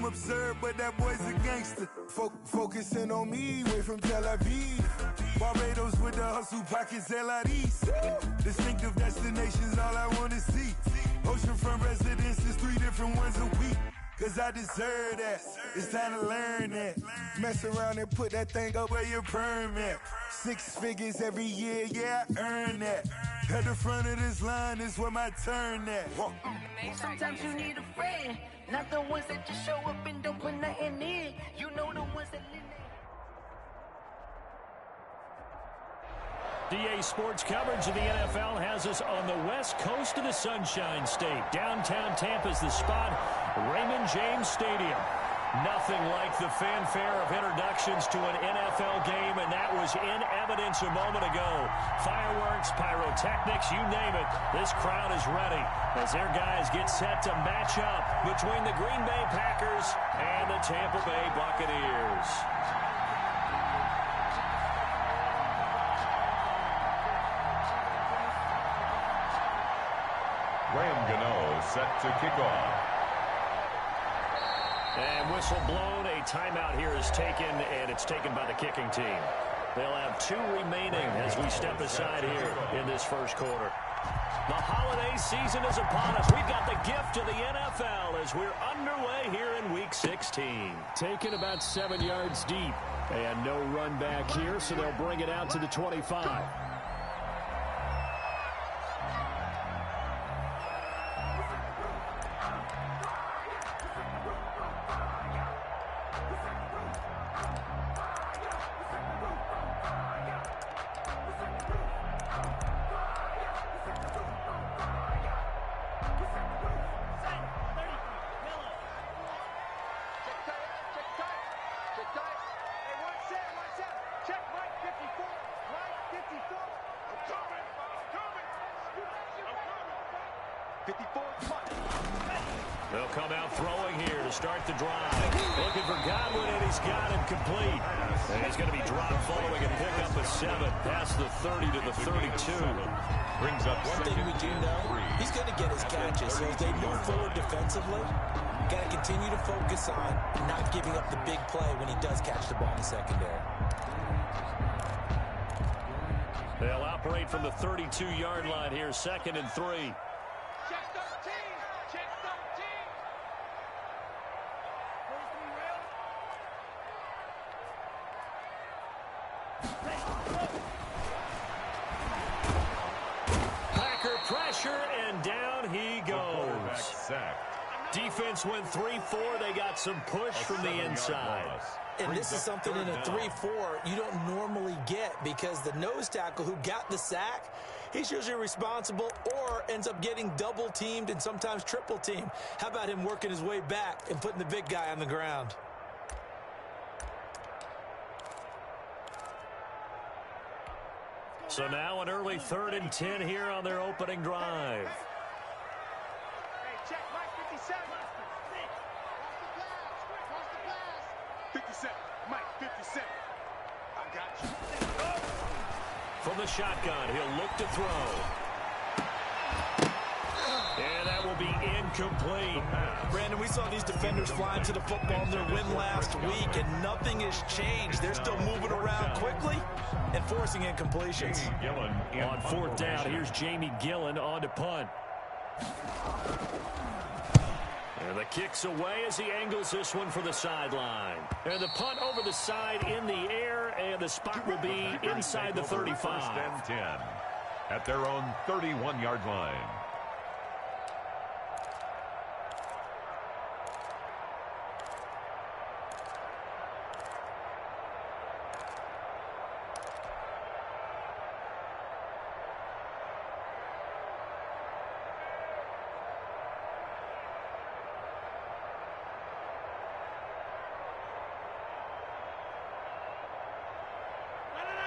I'm absurd, but that boy's a gangster. Focusing on me, way from Tel Aviv. Barbados with the hustle, pockets LIDs. Distinctive destinations, all I wanna see. Oceanfront residences, 3 different ones a week. Cause I deserve that, it's time to learn that. Mess around and put that thing up where your perm at. 6 figures every year, yeah, I earn that. At the front of this line is where my turn at. Sometimes you need a friend, not the ones that just show up and don't put nothing in. You know the ones that live there. DA Sports coverage of the NFL has us on the west coast of the Sunshine State. Downtown Tampa's the spot, Raymond James Stadium. Nothing like the fanfare of introductions to an NFL game, and that was in evidence a moment ago. Fireworks, pyrotechnics, you name it. This crowd is ready as their guys get set to match up between the Green Bay Packers and the Tampa Bay Buccaneers. Graham Gano set to kick off. And whistle blown, a timeout here is taken, and it's taken by the kicking team. They'll have 2 remaining as we step aside here in this first quarter. The holiday season is upon us. We've got the gift of the NFL as we're underway here in Week 16. Taken about 7 yards deep, and no run back here, so they'll bring it out to the 25. They'll come out throwing here to start the drive. Looking for Godwin, and he's got it complete. And he's going to be dropped following a pickup of 7 past the 30 to the 32. Brings up one thing we do know, he's going to get his catches. So as they move forward defensively, got to continue to focus on not giving up the big play when he does catch the ball in the secondary. They'll operate from the 32-yard line here, 2nd and 3. Packer pressure, and down he goes. Defense went 3-4. They got some push from the inside. And this is something in a 3-4 you don't normally get, because the nose tackle who got the sack, he's usually responsible or ends up getting double teamed and sometimes triple teamed. How about him working his way back and putting the big guy on the ground? So now an early 3rd and 10 here on their opening drive. Check, Mike, 57. 57. Mike, 57. I got you. From the shotgun, he'll look to throw. And that will be incomplete. Brandon, we saw these defenders flying to the football in their win last week, and nothing has changed. They're still moving around quickly and forcing incompletions. On 4th down, here's Jamie Gillen on to punt. And the kick's away as he angles this one for the sideline. And the punt over the side in the air, and the spot will be inside the 35. 1st and 10 at their own 31-yard line.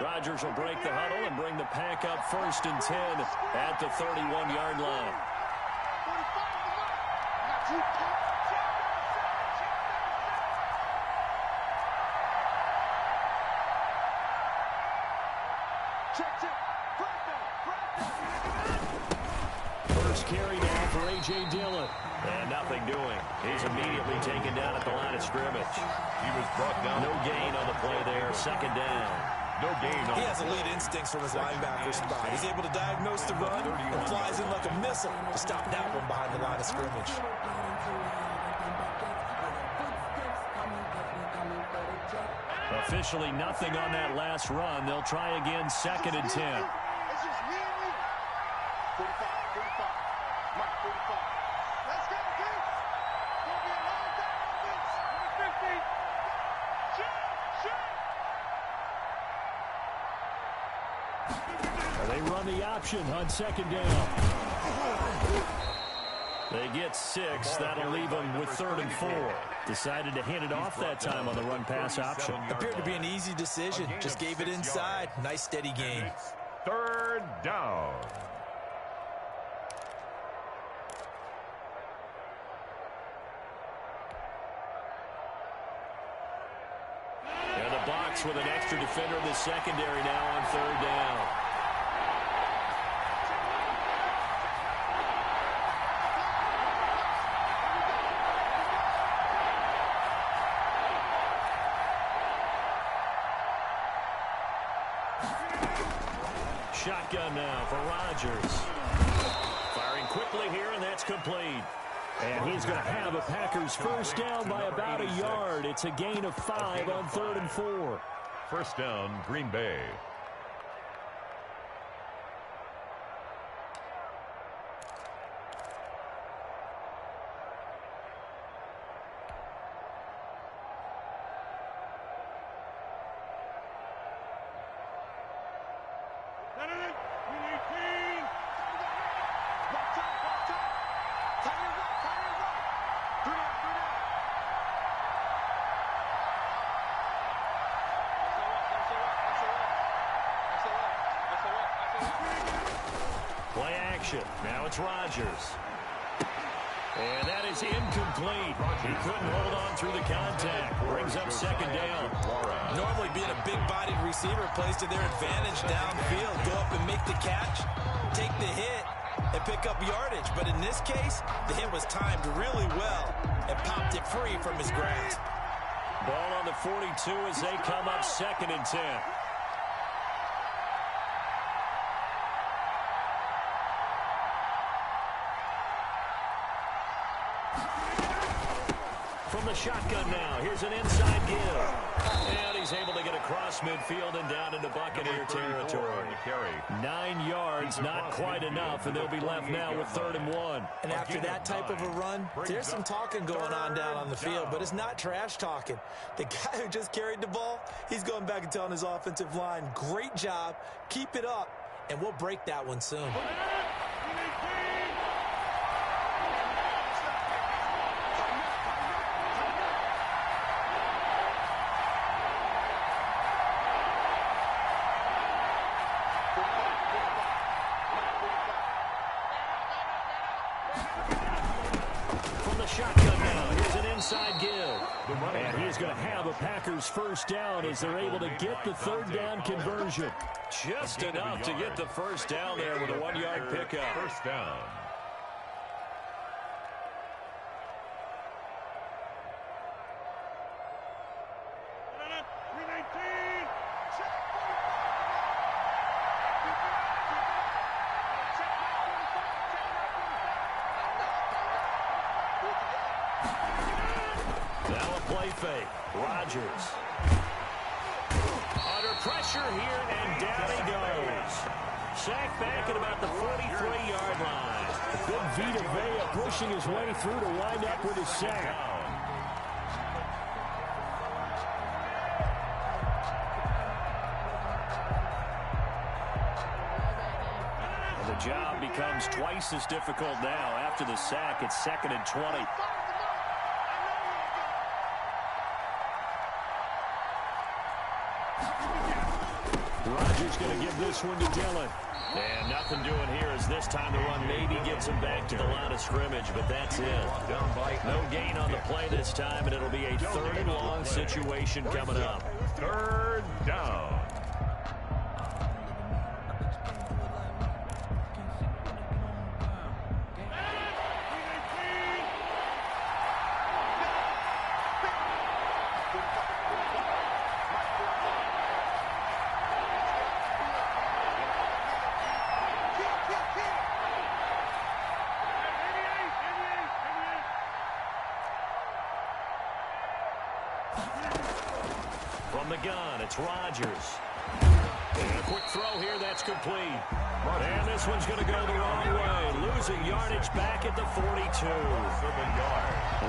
Rodgers will break the huddle and bring the pack up 1st and 10 at the 31-yard line. first carry now for A.J. Dillon. And nothing doing. He's immediately taken down at the line of scrimmage. He was brought down. No gain on the play there. Second down. No gain on He has elite instincts from his linebacker spot. He's able to diagnose the run and flies in like a missile to stop that one behind the line of scrimmage. Officially nothing on that last run. They'll try again, second and 10. It's just me and you. 45, 45. Mike, 45. Let's go, kid. Gonna be a long time on this. Number 50. Shoot. They run the option on second down. They get 6. That'll leave them with 3rd and 4. Decided to hand it off that time on the run-pass option. Appeared to be an easy decision. Just gave it inside. Nice, steady game. 3rd down. And the box with an extra defender in the secondary now on 3rd down. Shotgun now for Rodgers. Firing quickly here, and that's complete. And he's going to have a Packers first down by about a yard. It's a gain of 5 on 3rd and 4. First down, Green Bay. Play action. Now it's Rodgers. And that is incomplete. He couldn't hold on through the contact. Brings up second down. Normally being a big-bodied receiver plays to their advantage downfield. Go up and make the catch, take the hit, and pick up yardage. But in this case, the hit was timed really well and popped it free from his grasp. Ball on the 42 as they come up 2nd and 10. From the shotgun now, here's an inside give. And he's able to get across midfield and down into Buccaneer territory. 9 yards, not quite enough, and they'll be left now with 3rd and 1. And after that type of a run, there's some talking going on down on the field, but it's not trash talking. The guy who just carried the ball, he's going back and telling his offensive line, great job, keep it up, and we'll break that one soon. Shotgun now. Here's an inside give. And he's going to have a Packers first down as they're able to get the 3rd down conversion. Just enough to get the first down there with a 1-yard pickup. First down. Now a play fake. Rodgers. Under pressure here, and down he goes. Sacked back at about the 43-yard line. Big Vita Vea pushing his way through to wind up with a sack. And the job becomes twice as difficult now. After the sack, it's 2nd and 20. Rodgers going to give this one to Dillon. And nothing doing here as this time the run maybe gets him back to the line of scrimmage, but that's it. No gain on the play this time, and it'll be a 3rd and long situation coming up. 3rd down. From the gun, it's Rodgers. And a quick throw here, that's complete. And this one's going to go the wrong way. Losing yardage back at the 42. Well,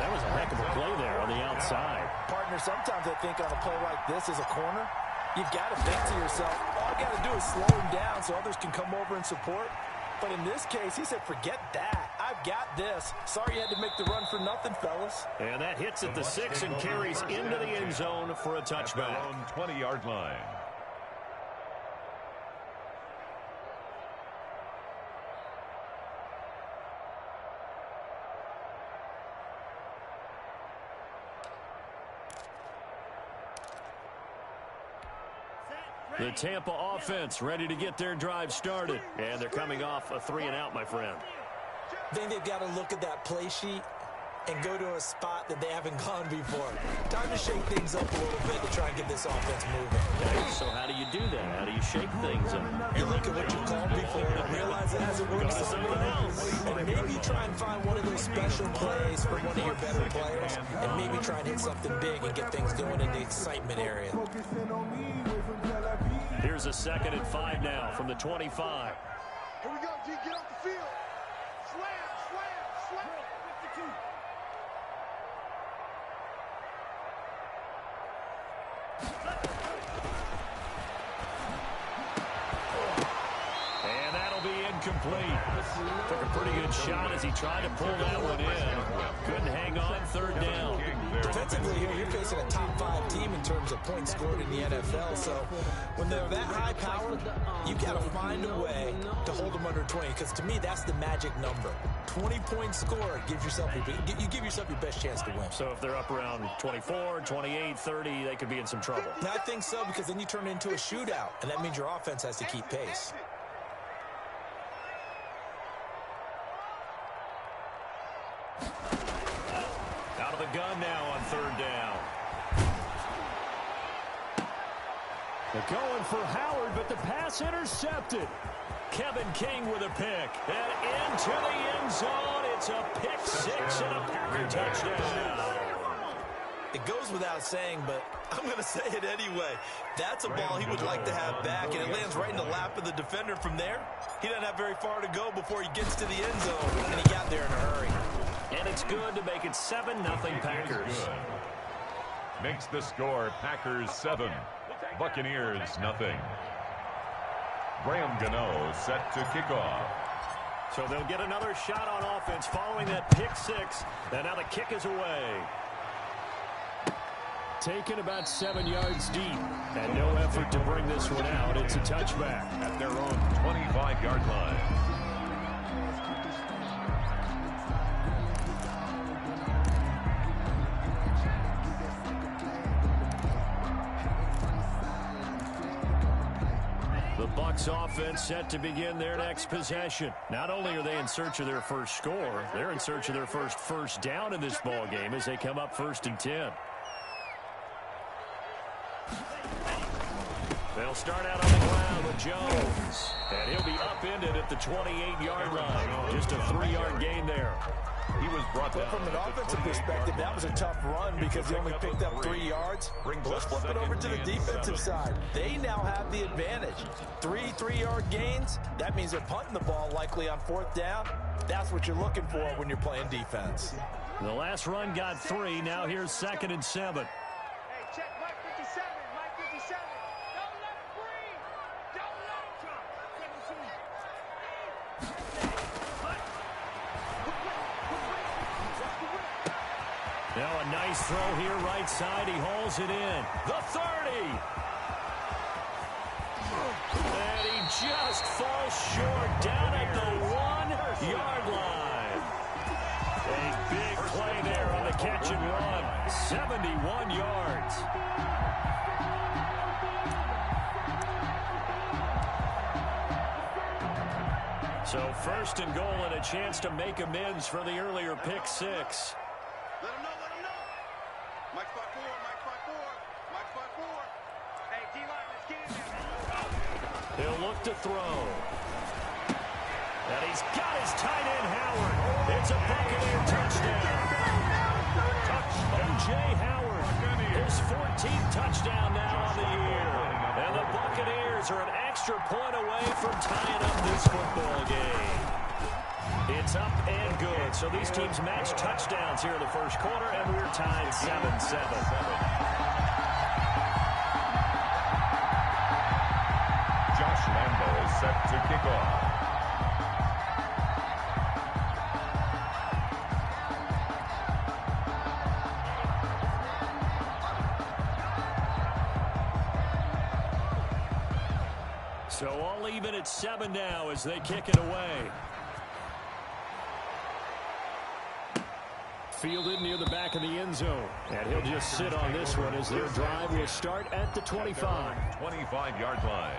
that was a heck of a play there on the outside. Partner, sometimes I think on a play like this as a corner, you've got to think to yourself, all you got to do is slow him down so others can come over and support. But in this case, he said, forget that. I've got this. Sorry you had to make the run for nothing, fellas. And that hits at the 6 and carries into the end zone for a touchback. On 20-yard line. The Tampa offense ready to get their drive started. And they're coming off a 3-and-out, my friend. I think they've got to look at that play sheet and go to a spot that they haven't gone before. Time to shake things up a little bit to try and get this offense moving. So how do you do that? How do you shake things up? You look at what you called before and realize it hasn't worked somewhere else. And maybe try and find one of those special plays for one of your better players and maybe try and hit something big and get things going in the excitement area. Here's a 2nd and 5 now from the 25. Here we go, G. Get off the field. Slam, slam, slam. 52. And that'll be incomplete. Took a pretty good shot as he tried to pull that one in. Couldn't hang on 3rd down. Defensively here, you're facing a top 5 team in terms of points scored in the NFL. So when they're that high powered, you've got to find a way to hold them under 20. Because to me, that's the magic number. 20 points scored gives yourself you give yourself your best chance to win. So if they're up around 24, 28, 30, they could be in some trouble. I think so, because then you turn it into a shootout, and that means your offense has to keep pace. Out of the gun now on 3rd down. They're going for Howard, but the pass intercepted. Kevin King with a pick. And into the end zone. It's a pick 6 and a Packer touchdown. It goes without saying, but I'm going to say it anyway. That's a ball he would like to have back, and it lands right in the lap of the defender from there. He doesn't have very far to go before he gets to the end zone, and he got there in a hurry. And it's good to make it 7-0 Packers. Makes the score Packers 7, Buccaneers nothing. Graham Gano set to kick off. So they'll get another shot on offense following that pick 6. And now the kick is away. Taken about 7 yards deep. And no effort to bring this one out. It's a touchback. At their own 25-yard line. The Bucs offense set to begin their next possession. Not only are they in search of their first score, they're in search of their first down in this ball game as they come up 1st and 10. They'll start out on the ground with Jones. And he'll be upended at the 28-yard line. Just a 3-yard gain there. He was brought down. But from an offensive perspective, that was a tough run because he only picked up 3 yards. Let's flip it over to the defensive side. They now have the advantage. 3-3-yard gains, that means they're punting the ball likely on 4th down. That's what you're looking for when you're playing defense. The last run got 3. Now here's 2nd and 7. Hey, check Mike 57. Mike 57. Don't let him breathe. Don't let him drop. 17. Now a nice throw here right side. He hauls it in. The 30. And he just falls short down at the 1-yard line. A big play there on the catch and run. 71 yards. So 1st and goal and a chance to make amends for the earlier pick 6. Let him know, let him know. Mike 5-4, Mike 5-4, Mike 5-4. Hey, D-line, let's get in there. He'll look to throw. And he's got his tight end, Howard. It's a Buccaneer touchdown. O.J. Howard, his 13th touchdown now on the year. And the Buccaneers are an extra point away from tying up this football game. It's up and good. So these teams match touchdowns here in the first quarter, and we're tied 7-7. Lambo is set to kick off. So all even at 7 now as they kick it away. Fielded near the back of the end zone. And he'll just sit on this one as their drive will start at the 25. 25-yard line.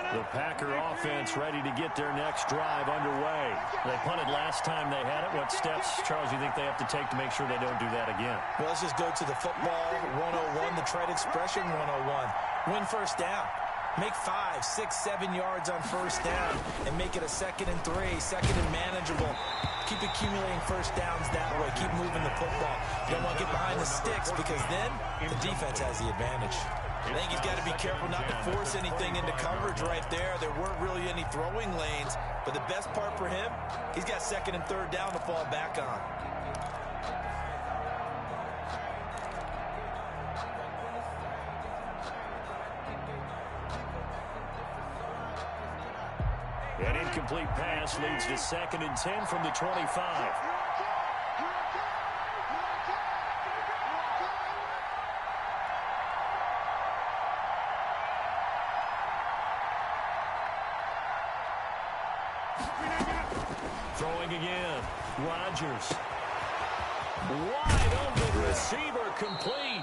The Packer offense ready to get their next drive underway. They punted last time they had it. What steps, Charles, you think they have to take to make sure they don't do that again? Well, let's just go to the football 101, the trade expression 101. Win first down. Make 5, 6, 7 yards on first down and make it a 2nd and 3, 2nd and manageable. Keep accumulating first downs that way. Keep moving the football. You don't want to get behind the sticks because then the defense has the advantage. I think he's got to be careful not to force anything into coverage right there. There weren't really any throwing lanes, but the best part for him, he's got 2nd and 3rd down to fall back on. An incomplete pass leads to 2nd and 10 from the 25. Throwing again. Rodgers. Wide open receiver complete.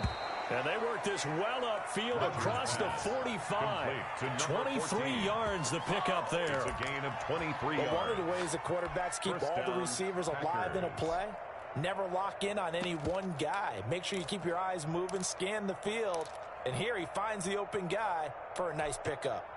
And they work this well upfield across the 45. 23 yards the pickup there. It's a gain of 23 yards. One of the ways the quarterbacks keep all the receivers alive in a play, never lock in on any one guy. Make sure you keep your eyes moving, scan the field. And here he finds the open guy for a nice pickup.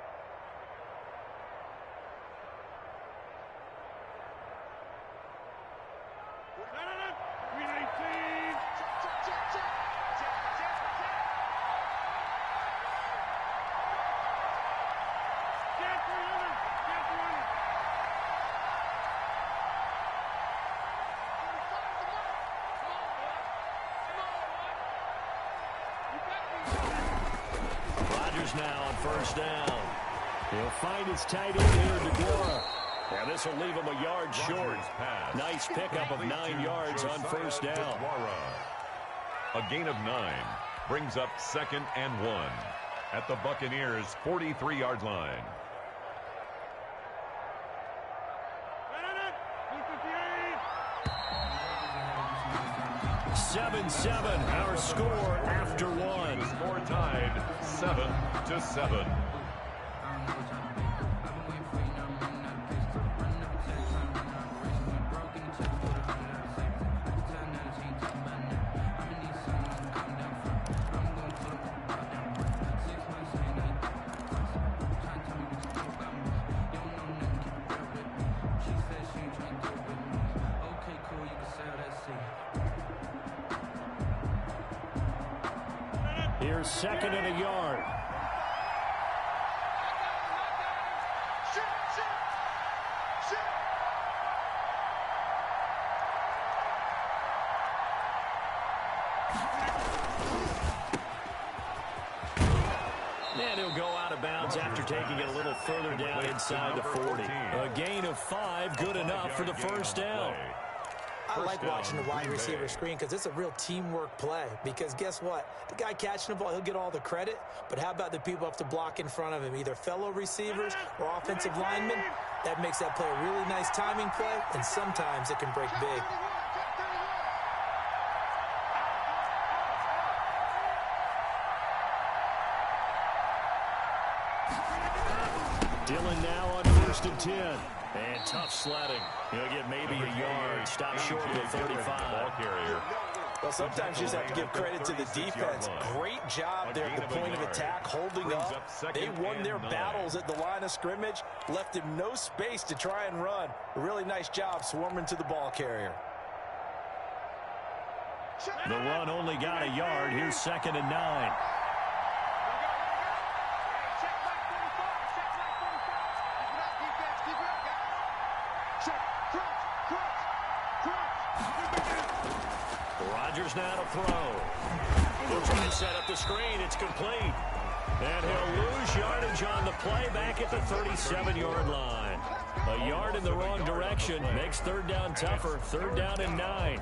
Now on first down. He'll find his tight end here, DeGuara. And this will leave him a yard short. Nice pickup of 9 yards on first down. A gain of 9 brings up 2nd and 1 at the Buccaneers' 43-yard line. 7-7, our score after 1. Score tied 7-7. Here's 2nd and a yard. And he'll go out of bounds after taking it a little further down inside the 40. A gain of 5, good enough for the first down. I like watching the wide receiver screen because it's a real teamwork play. Because guess what? The guy catching the ball, he'll get all the credit. But how about the people up to block in front of him, either fellow receivers or offensive linemen? That makes that play a really nice timing play, and sometimes it can break big. Dillon now on 1st and 10. And tough sledding. He'll get maybe a yard. Stop short of the 35. Ball carrier Well, sometimes you just have to give credit to the defense. Great job there at the point of attack, holding up. They won their battles at the line of scrimmage, left him no space to try and run. A really nice job swarming to the ball carrier. The run only got a yard. Here's 2nd and 9. Rodgers now to throw. He'll try and set up the screen. It's complete. And he'll lose yardage on the play back at the 37-yard line. A yard in the wrong direction makes 3rd down tougher. 3rd down and 9.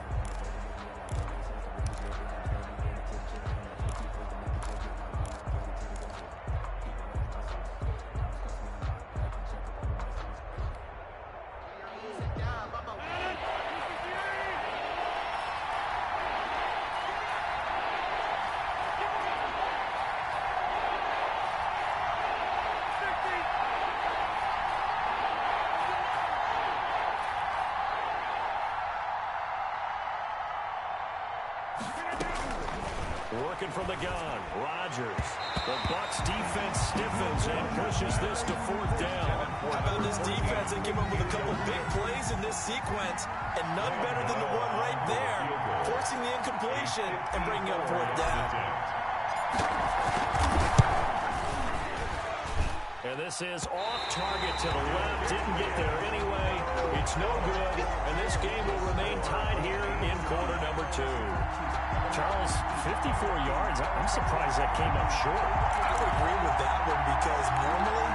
Working from the gun, Rodgers. The Bucs defense stiffens and pushes this to 4th down. How about this defense? They came up with a couple big plays in this sequence, and none better than the one right there, forcing the incompletion and bringing up 4th down. And this is off target to the left. Didn't get there anyway. It's no good, and this game will remain tied here in quarter number 2. Charles, 54 yards. I'm surprised that came up short. I would agree with that one because normally,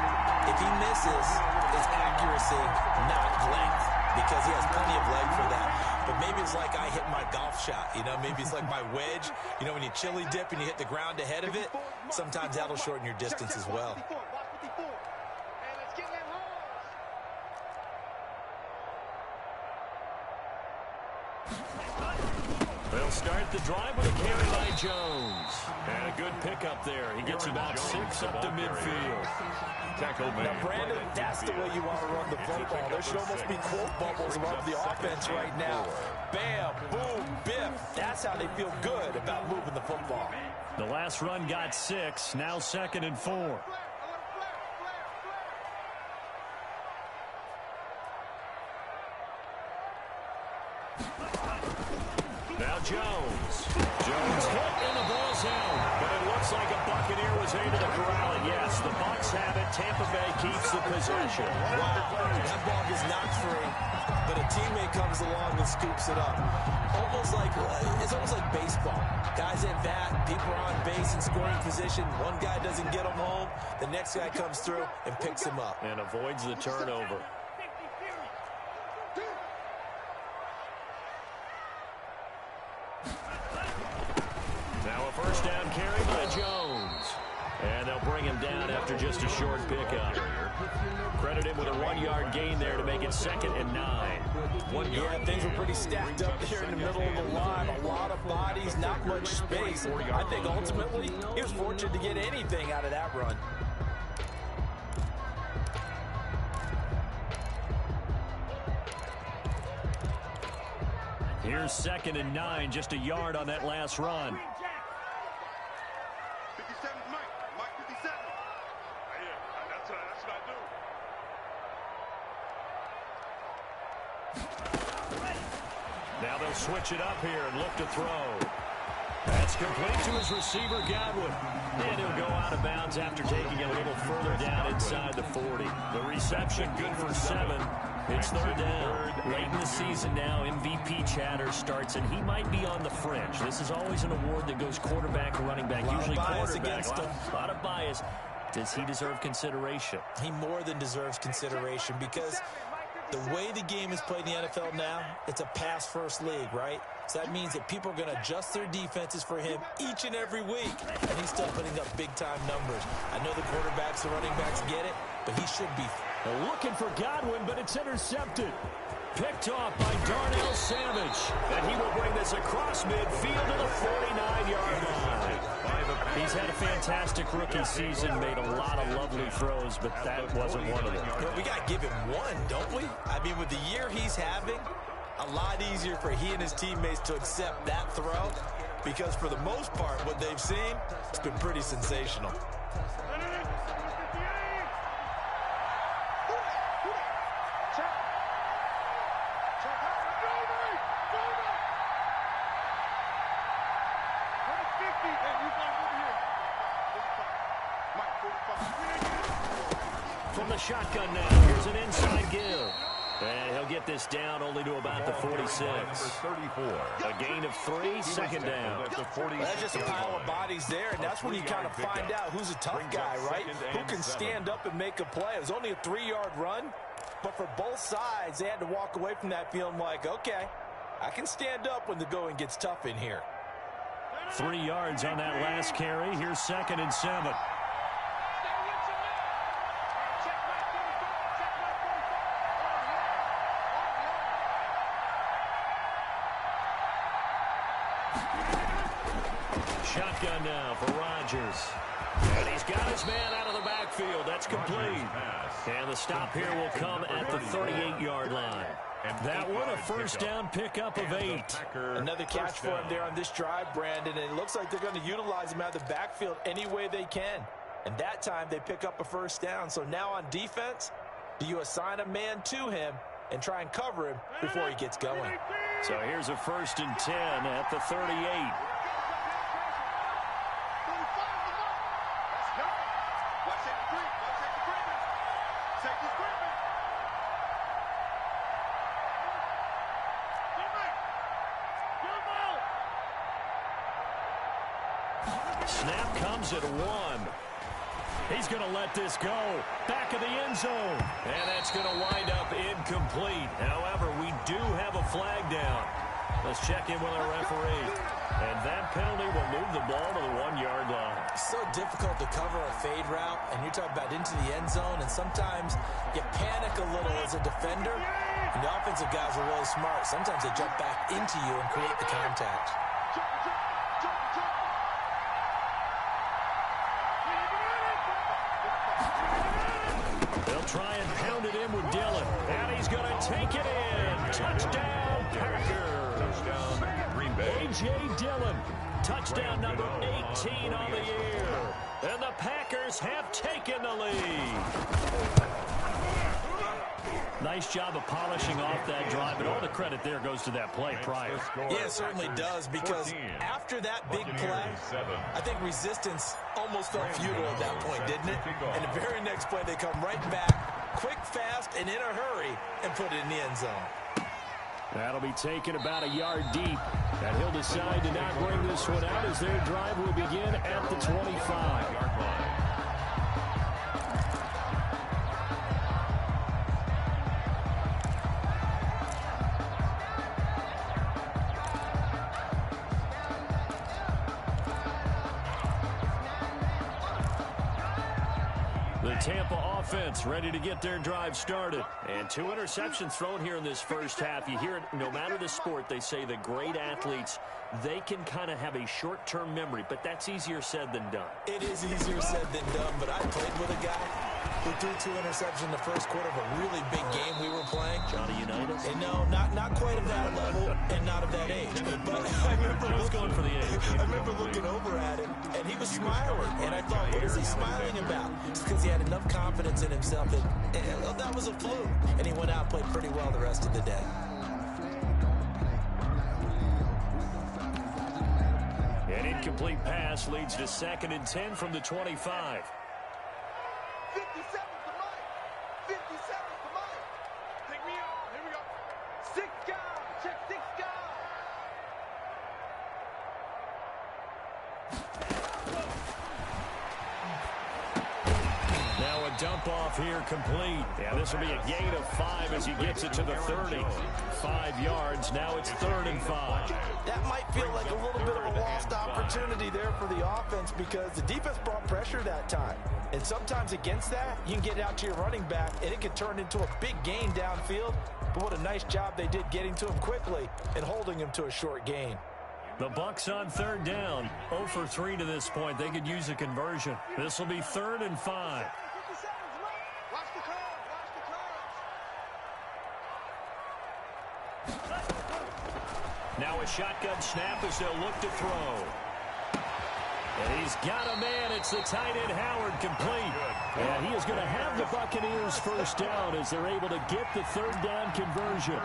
if he misses, it's accuracy, not length, because he has plenty of leg for that. But maybe it's like I hit my golf shot, you know? Maybe it's like my wedge. You know, when you chili dip and you hit the ground ahead of it, sometimes that'll shorten your distance as well. They'll start the drive with a carry by Jones. And a good pickup there. He gets about 6 up to midfield. Now, Brandon, that's the way you want to run the football. There should almost be quote bubbles above the offense right now. Bam, boom, biff. That's how they feel good about moving the football. The last run got 6. Now 2nd and 4. Now Jones. Jones hit and the ball's out. But it looks like a Buccaneer was able to corral it. Yes, the Bucs have it. Tampa Bay keeps the possession. Wow, that ball is knocked free, but a teammate comes along and scoops it up. It's almost like baseball. Guys at bat, people are on base in scoring position. One guy doesn't get him home. The next guy comes through and picks him up. And avoids the turnover. Now a first down carry by Jones. And they'll bring him down after just a short pickup. Credit him with a 1-yard gain there to make it 2nd and 9. Yeah, things were pretty stacked up here in the middle of the line. A lot of bodies, not much space. I think ultimately he was fortunate to get anything out of that run. Here's 2nd and 9, just a yard on that last run. 57 Mike 57. Yeah, that's what I do. Now they'll switch it up here and look to throw. That's complete to his receiver, Godwin. And he'll go out of bounds after taking it a little further down inside the 40. The reception good for 7. It's 3rd down. Late in the season now, MVP chatter starts, and he might be on the fringe. This is always an award that goes quarterback or running back, usually quarterback. A lot of bias. Does he deserve consideration? He more than deserves consideration because the way the game is played in the NFL now, it's a pass-first league, right? So that means that people are going to adjust their defenses for him each and every week, and he's still putting up big-time numbers. I know the quarterbacks, the running backs get it, but he should be. Looking for Godwin, but it's intercepted. Picked off by Darnell Savage. And he will bring this across midfield to the 49-yard line. He's had a fantastic rookie season, made a lot of lovely throws, but that wasn't one of them. But we got to give him one, don't we? I mean, with the year he's having, a lot easier for he and his teammates to accept that throw because for the most part, what they've seen, it's been pretty sensational. From the shotgun now, here's an inside give. And he'll get this down only to about the 46. A gain of 3, second down. That's just a pile of bodies there, and that's when you kind of find out who's a tough guy, right? Who can stand up and make a play. It was only a 3-yard run, but for both sides, they had to walk away from that feeling like, okay, I can stand up when the going gets tough in here. 3 yards on that last carry. Here's 2nd and 7. Shotgun now for Rodgers. And he's got his man out of the backfield. That's complete. And the stop here will come at the 38-yard line. That one a first down pickup of 8. Another catch for him there on this drive, Brandon, and it looks like they're going to utilize him out of the backfield any way they can. And that time they pick up a first down. So now on defense, do you assign a man to him and try and cover him before he gets going? So here's a 1st and 10 at the 38. Snap comes at 1. He's going to let this go. Back of the end zone. And that's going to wind up incomplete. However, we do have a flag down. Let's check in with our referee. And that penalty will move the ball to the 1-yard line. It's so difficult to cover a fade route, and you're talking about into the end zone, and sometimes you panic a little as a defender, and the offensive guys are really smart. Sometimes they jump back into you and create the contact. They'll try and pound it in with Dillon. And he's going to take it in. Touchdown, Packers. Touchdown, Green Bay. A.J. Dillon. Touchdown number 18 on the year. And the Packers have taken the lead. Nice job of polishing off that drive, but all the credit there goes to that play prior. Yeah, it certainly does, because after that big play, I think resistance almost felt futile at that point, didn't it? And the very next play, they come right back, quick, fast, and in a hurry, and put it in the end zone. That'll be taken about a yard deep. And he'll decide to not bring this one out as their drive will begin at the 25-yard line. The Tampa offense ready to get their drive started. And 2 interceptions thrown here in this first half. You hear it, no matter the sport, they say the great athletes, they can kind of have a short-term memory, but that's easier said than done. It is easier said than done, but I played with a guy who threw 2 interceptions in the first quarter of a really big game we were playing. Johnny Unitas? And no, not quite of that level and not of that age. But I remember going for the age. I remember looking over at him, and he was smiling. And I thought, what is he smiling about? It's because he had enough confidence in himself that was a fluke. And he went out and played pretty well the rest of the day. An incomplete pass leads to 2nd and 10 from the 25. 57 to Mike. 57 to Mike. Take me out. Here we go. 6 guys. Check 6 guys. Now a dump off here complete. Yeah, this will be a gain of 5 as he gets it to the 30. 5 yards. Now it's 3rd and 5. That might feel like a little bit of a lost opportunity there for the offense because the defense brought pressure that time. And sometimes against that, you can get out to your running back, and it can turn into a big gain downfield. But what a nice job they did getting to him quickly and holding him to a short gain. The Bucs on 3rd down. 0 for 3 to this point. They could use a conversion. This will be 3rd and 5. Watch the cards. Watch the cards. Now a shotgun snap as they'll look to throw. And he's got a man. It's the tight end, Howard, complete. And he is going to have the Buccaneers first down as they're able to get the third down conversion.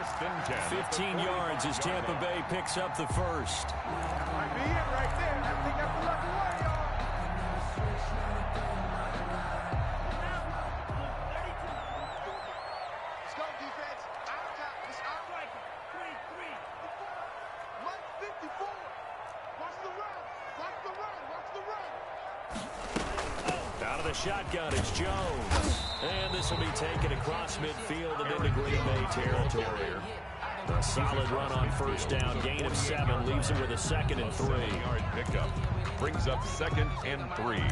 15 yards as Tampa Bay picks up the first. Might be it right there. I think that's the lucky way, y'all. Let's go, defense. Out top. It's out. 54. Watch the run. Watch the run. Watch the run. Out of the shotgun, it's Jones. And this will be taken across midfield and into Green Bay territory. A solid run on first down. Gain of 7 leaves him with a 2nd and 3. 7-yard pickup brings up 2nd and 3.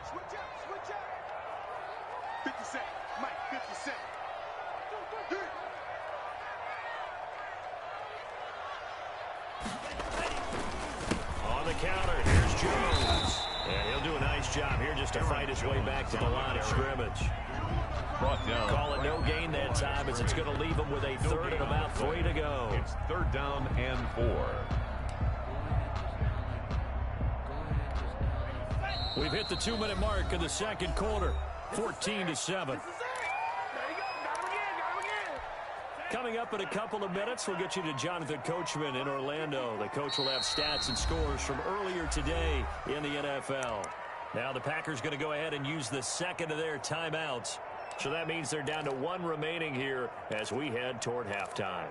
Switch up. 50 seconds. Mike, 50 seconds. On the counter, here's Jones. And he'll do a nice job here just to fight his way back to the line of scrimmage. Brought down. Call it no gain that time as it's going to leave him with a 3rd and about 3 to go. It's 3rd down and 4. We've hit the 2-minute mark in the second quarter. 14-7. Coming up in a couple of minutes, we'll get you to Jonathan Coachman in Orlando. The coach will have stats and scores from earlier today in the NFL. Now the Packers going to go ahead and use the 2nd of their timeouts. So that means they're down to 1 remaining here as we head toward halftime.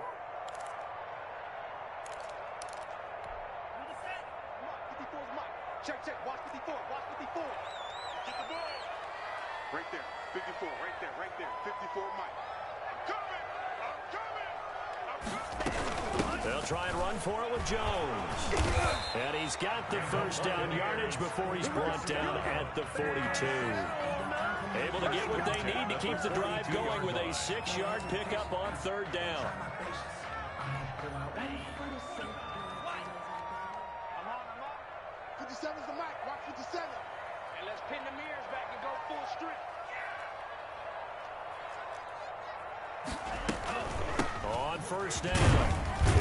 Check. Watch 54. Get the ball. Right there. 54. Right there. 54, Mike. I'm coming. They'll try and run for it with Jones. And he's got the first down yardage before he's brought down at the 42. Able to get what they need to keep the drive going with a 6-yard pickup on 3rd down. I'm on. 57's the mic. Watch 57. And let's pin the mirrors back and go full strength. On first down,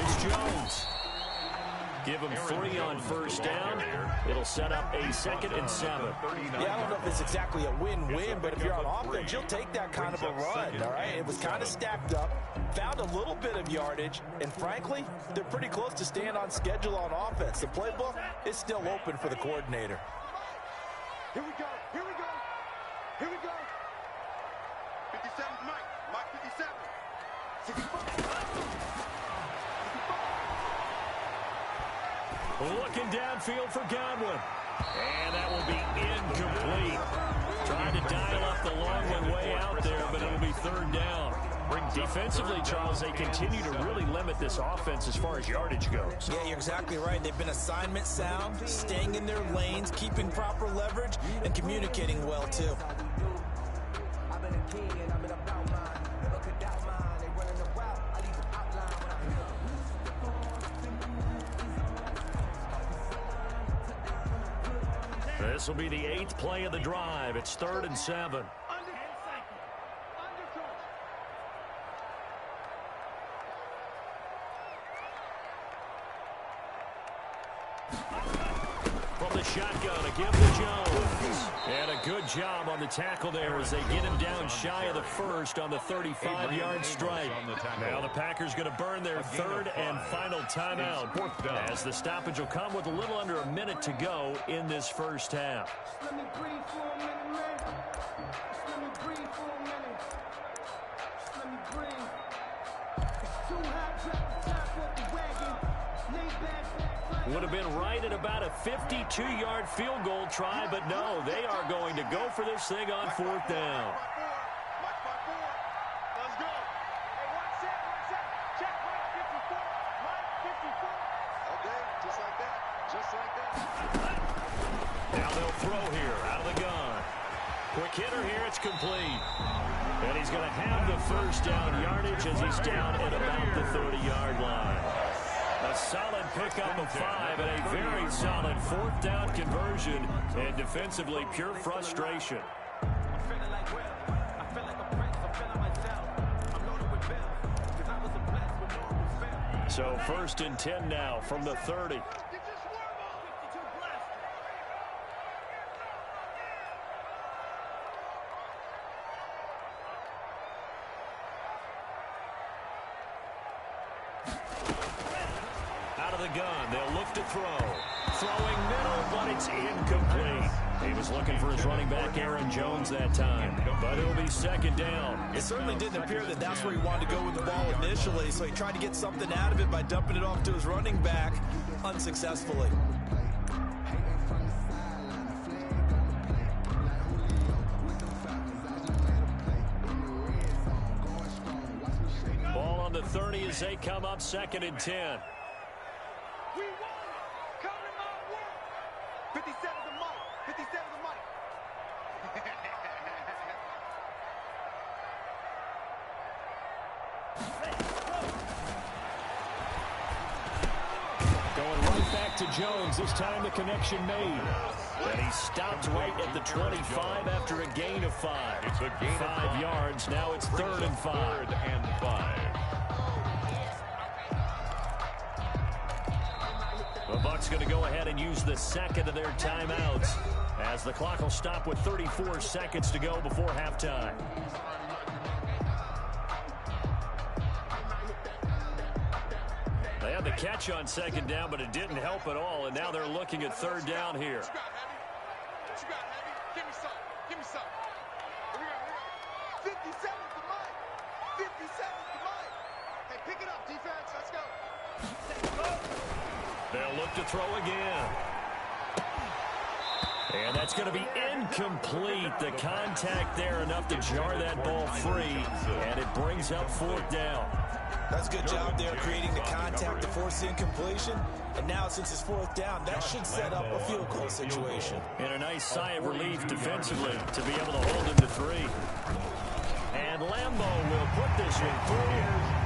it's Jones. Give him 3 on first down. It'll set up a 2nd and 7. Yeah, I don't know if it's exactly a win-win, but if you're on offense, you'll take that kind of a run, all right? It was kind of stacked up, found a little bit of yardage, and frankly, they're pretty close to staying on schedule on offense. The playbook is still open for the coordinator. Here we go. 57's Mike. Mike 57. 65. Looking downfield for Godwin. And that will be incomplete. Trying to dial up the long one way out there, but it'll be 3rd down. Defensively, Charles, they continue to really limit this offense as far as yardage goes. Yeah, you're exactly right. They've been assignment sound, staying in their lanes, keeping proper leverage, and communicating well, too. This will be the 8th play of the drive. It's 3rd and 7. From the shotgun, a give to Jones. And a good job on the tackle there as they get him down shy of the 1st on the 35-yard strike. Now the Packers going to burn their 3rd and final timeout as the stoppage will come with a little under a minute to go in this first half. Let me breathe for a minute, man. Just let me breathe for a minute. Just let me breathe. It's too hot, drop the top off the wagon. Lay back. Would have been right at about a 52-yard field goal try, but no, they are going to go for this thing on 4th down. Mike 54. Let's go. Hey, watch that. Check Mike 54. Mike 54. Okay, just like that. Now they'll throw here out of the gun. Quick hitter here, it's complete. And he's going to have the first down yardage as he's down at about the 30-yard line. A A solid pickup of 5 and a very solid 4th down conversion, and defensively pure frustration. So 1st and 10 now from the 30. Out of the gun, they'll look to throw. Throwing middle, but it's incomplete. He was looking for his running back, Aaron Jones, that time. But it'll be 2nd down. It certainly didn't appear that that's where he wanted to go with the ball initially, so he tried to get something out of it by dumping it off to his running back unsuccessfully. Ball on the 30 as they come up 2nd and 10. We won. Come to my work. 57 to Mike. 57 to Mike. Going right back to Jones. This time the connection made. And he stopped right at the 25 after a gain of 5. It's a gain of 5 yards. Now it's 3rd and 5. 3rd and 5. The Bucs going to go ahead and use the 2nd of their timeouts, as the clock will stop with 34 seconds to go before halftime. They had the catch on 2nd down, but it didn't help at all, and now they're looking at 3rd down here. What you got, Heavy? Give me some. Give me some. Here we go. 57 to Mike. 57 to Mike. Hey, pick it up, defense. Let's go. They'll look to throw again. And that's going to be incomplete. The contact there enough to jar that ball free, and it brings up 4th down. That's a good job there creating the contact to force the incompletion. And now since it's 4th down, that should set up a field goal situation. And a nice sigh of relief defensively to be able to hold him to 3. And Lambo will put this one through.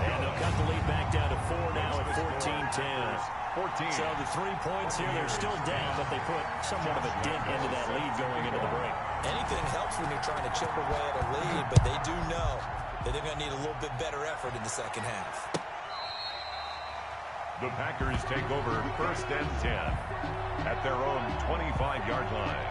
And they'll cut the lead back down to 4 now at 14-10. 14. So the 3 points here, they're still down, but they put somewhat of a dent into that lead going into the break. Anything helps when you're trying to chip away at a lead, but they do know that they're going to need a little bit better effort in the 2nd half. The Packers take over 1st and 10 at their own 25-yard line.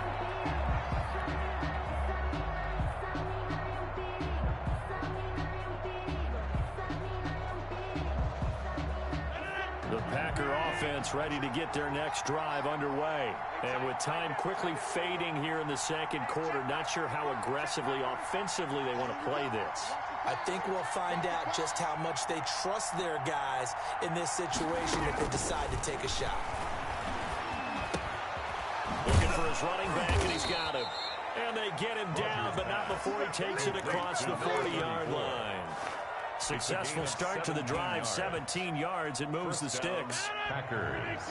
The Packer offense ready to get their next drive underway. And with time quickly fading here in the 2nd quarter, not sure how aggressively, offensively they want to play this. I think we'll find out just how much they trust their guys in this situation if they decide to take a shot. Looking for his running back, and he's got him. And they get him down, but not before he takes it across the 40-yard line. Successful start to the drive, 17 yards. It moves the sticks. Packers.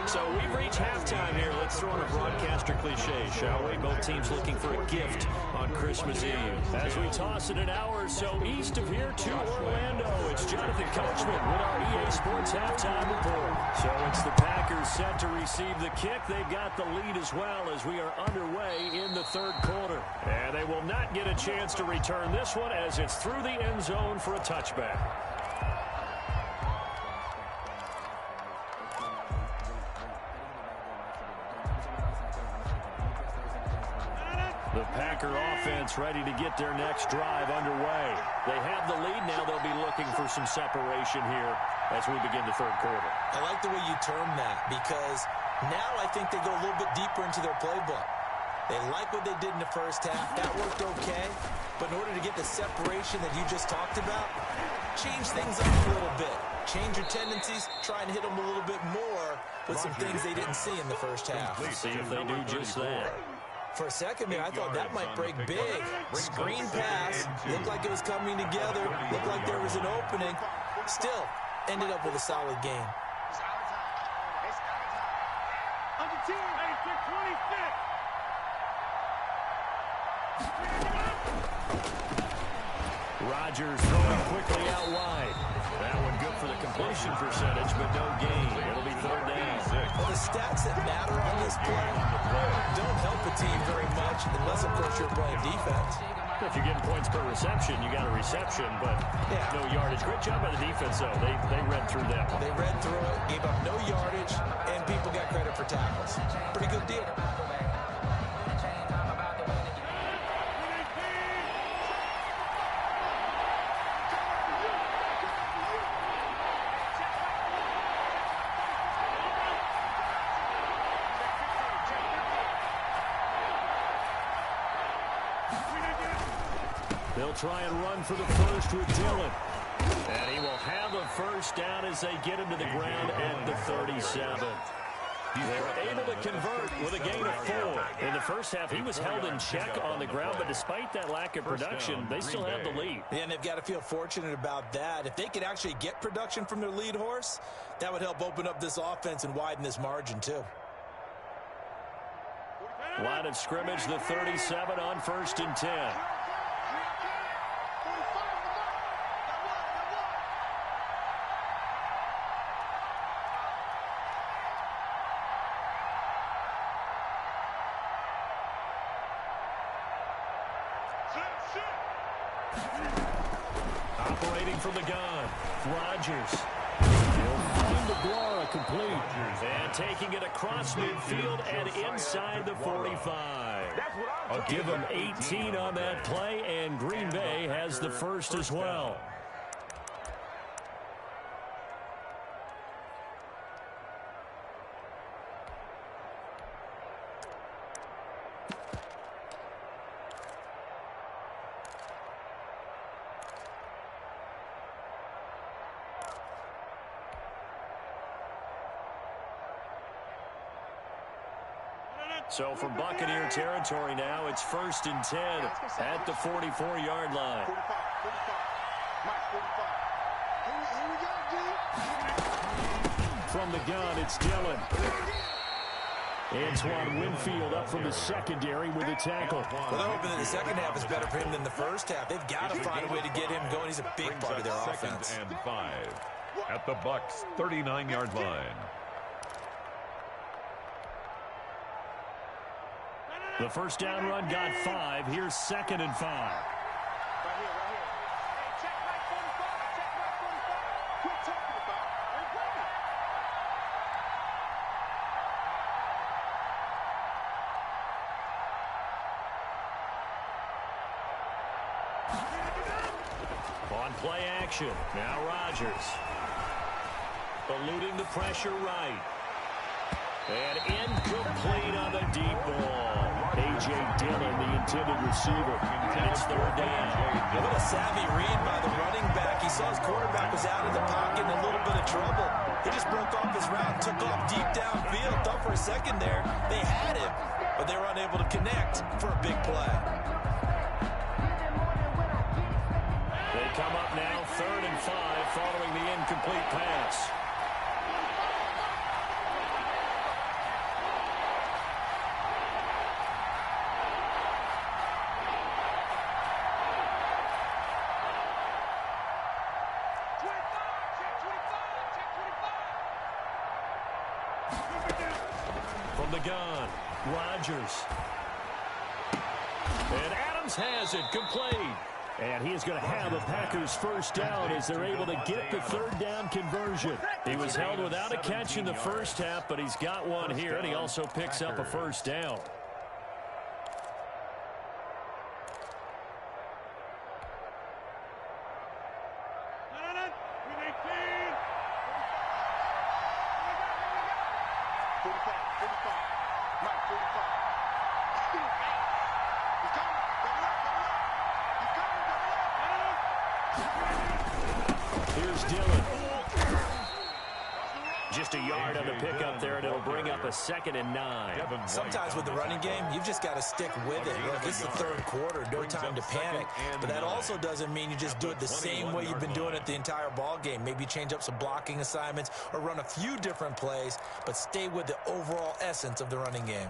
So we've reached halftime here. Let's throw in a broadcaster cliche, shall we? Both teams looking for a gift on Christmas Eve. As we toss it an hour or so east of here to Orlando, it's Jonathan Coachman with our EA Sports Halftime Report. So it's the Packers set to receive the kick. They've got the lead as well as we are underway in the 3rd quarter. And they will not get a chance to return this one as it's through the end zone for a touchback. The Packer offense ready to get their next drive underway. They have the lead now. They'll be looking for some separation here as we begin the 3rd quarter. I like the way you term that because now I think they go a little bit deeper into their playbook. They like what they did in the 1st half. That worked okay. But in order to get the separation that you just talked about, change things up a little bit. Change your tendencies. Try and hit them a little bit more with some things they didn't see in the 1st half. See if they do just that. For a second there, I thought that might break big. Screen pass. Looked like it was coming together. Looked like there was an opening. Still, ended up with a solid game. Under team. Hey, 26. Rodgers throwing quickly out wide. That one good for the completion percentage, but no gain. It'll be third down. Well, the stats that matter on this play don't help a team very much unless, of course, you're playing defense. If you're getting points per reception, you got a reception, but no yardage. Great job by the defense, though. They read through that one. They read through it, gave up no yardage, and people got credit for tackles. Pretty good deal. They'll try and run for the first with Dillon. And he will have a first down as they get him to the ground at the 37. They're able to convert with a gain of 4. In the first half, he was held in check on the ground, but despite that lack of production, they still have the lead. Yeah, and they've got to feel fortunate about that. If they could actually get production from their lead horse, that would help open up this offense and widen this margin, too. Line of scrimmage, the 37 on 1st and 10. Operating from the gun, Rodgers. He'll find DeGuara complete. And taking it across midfield and inside the 45. Give him 18 on that play, and Green Bay has the first as well. So from Buccaneer territory now, it's 1st and 10 at the 44-yard line. 45. Mike, 45. From the gun, it's Dillon. Antoine Winfield up from the secondary with a tackle. Well, they're hoping that the second half is better for him than the first half. They've got to find a way to get him going. He's a big part of their offense. 2nd and 5 at the Bucs' 39-yard line. The first down run got 5. Here's 2nd and 5. Right here. Hey, check right 45. Check right 45. Quit talking about it. Ain't playing. On play action. Now Rodgers. Eluding the pressure right. And incomplete on the deep ball. A.J. Dillon, the intended receiver. It's third down. What a savvy read by the running back. He saw his quarterback was out of the pocket in a little bit of trouble. He just broke off his route and took off deep downfield. Thought for a second there they had him, but they were unable to connect for a big play. They come up now 3rd and 5 following the incomplete pass. From the gun, Rodgers. And Adams has it, complete. And he is going to have a Packers first down as they're able to get the third down conversion. He was held without a catch in the first half, but he's got one here, and he also picks up a first down. Here's Dillon. Just a yard on the pickup there, and it'll bring up a 2nd and 9. Sometimes with the running game, you've just got to stick with it. Look, it's the third quarter, no time to panic. But that also doesn't mean you just do it the same way you've been doing it the entire ball game. Maybe change up some blocking assignments or run a few different plays, but stay with the overall essence of the running game.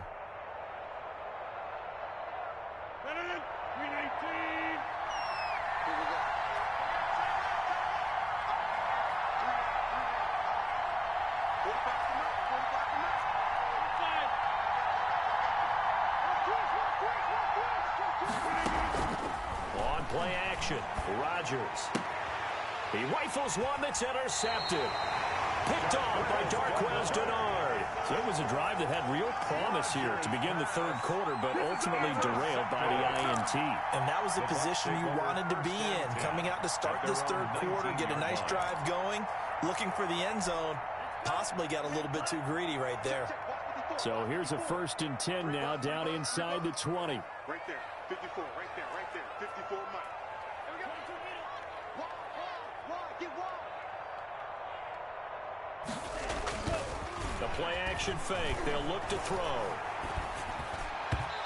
play action. Rodgers. He rifles one that's intercepted. Picked off by Darquez Dennard. So it was a drive that had real promise here to begin the third quarter, but ultimately derailed by the INT. And that was the position you wanted to be in. Coming out to start this third quarter, get a nice drive going, looking for the end zone. Possibly got a little bit too greedy right there. So here's a 1st and 10 now, down inside the 20. Right there, 54, right there, 54 Mike. The play action fake. They'll look to throw.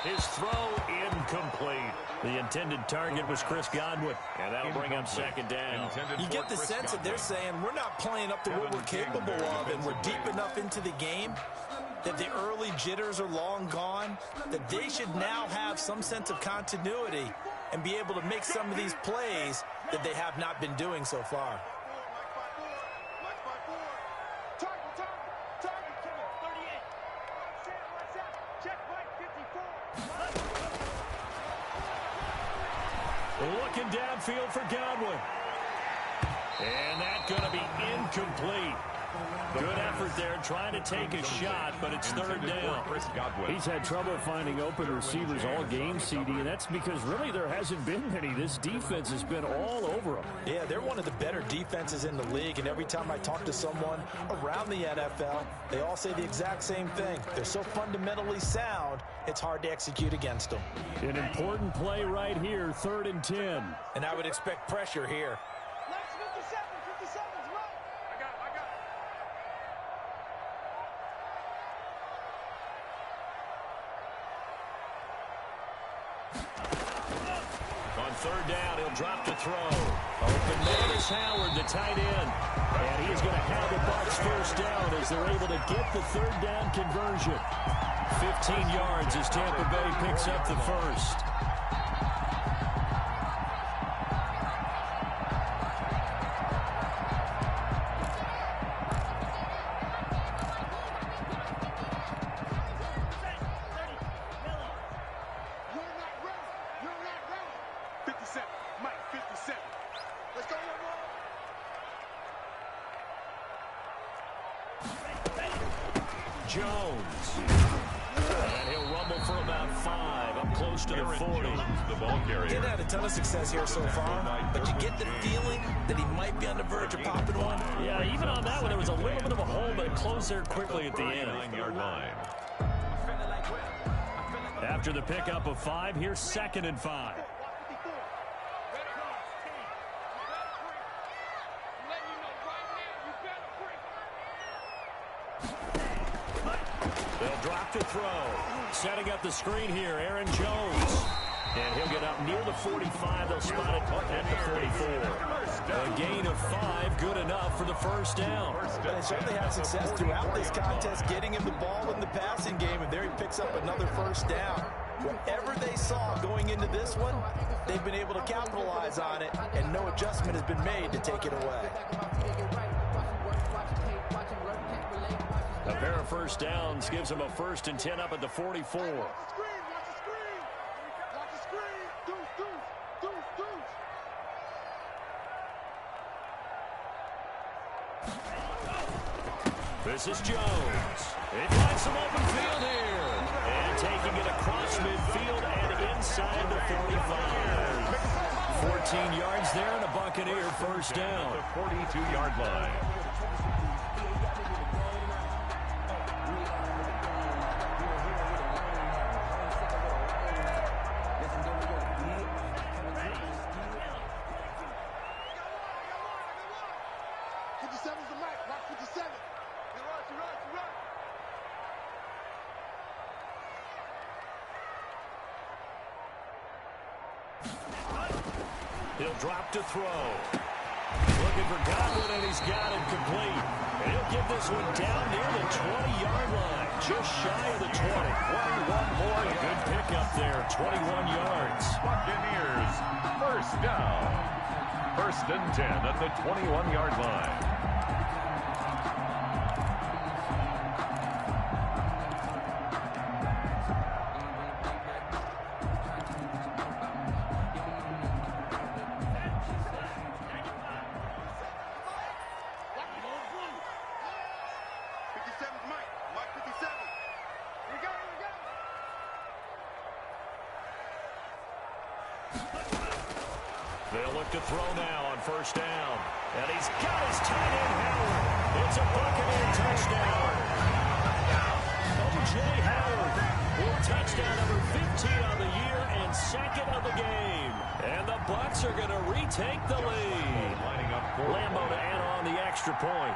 His throw incomplete. The intended target was Chris Godwin, and that'll bring up 2nd down. You get the sense that they're saying we're not playing up to what we're capable of, and we're deep enough into the game that the early jitters are long gone, that they should now have some sense of continuity and be able to make some of these plays that they have not been doing so far. Looking downfield for Godwin. And that's going to be incomplete. Good effort there, trying to take a shot, but it's 3rd down. He's had trouble finding open receivers all game, CD, and that's because really there hasn't been many. This defense has been all over them. Yeah, they're one of the better defenses in the league, and every time I talk to someone around the NFL, they all say the exact same thing. They're so fundamentally sound, it's hard to execute against them. An important play right here, 3rd and 10. And I would expect pressure here. On 3rd down, he'll drop to throw. Open Davis Howard, the tight end. And he's going to have the Bucs 1st down as they're able to get the 3rd down conversion. 15 yards as Tampa Bay picks up the 1st. Jones. And he'll rumble for about 5, up close to the 40. Didn't have a ton of success here so far, but you get the feeling that he might be on the verge of popping one. Yeah, even on that one, there was a little bit of a hole, but it closed there quickly at the end. 9-yard line. After the pickup of 5, here's 2nd and 5. They'll drop to throw. Setting up the screen here, Aaron Jones. And he'll get up near the 45. They'll spot it at the 44. A gain of 5, good enough for the 1st down. They certainly had success throughout this contest, getting him the ball in the passing game, and there he picks up another 1st down. Whatever they saw going into this one, they've been able to capitalize on it, and no adjustment has been made to take it away. A pair of 1st downs gives them a 1st and 10 up at the 44. This is Jones. He finds some open field here. And taking it across midfield and inside the 45. 14 yards there and a Buccaneer 1st down. The 42-yard line. He'll drop to throw. Looking for Godwin, and he's got it complete. And he'll get this one down near the 20-yard line, just shy of the 20. 21 more. A good pickup there, 21 yards. Buccaneers, 1st down. 1st and 10 at the 21-yard line. They'll look to throw now on first down. And he's got his tight end, Howard. It's a Buccaneer touchdown. O.J. Howard with touchdown number 15 on the year and second of the game. And the Bucs are going to retake the lead. Lining up Lambeau to add on the extra point.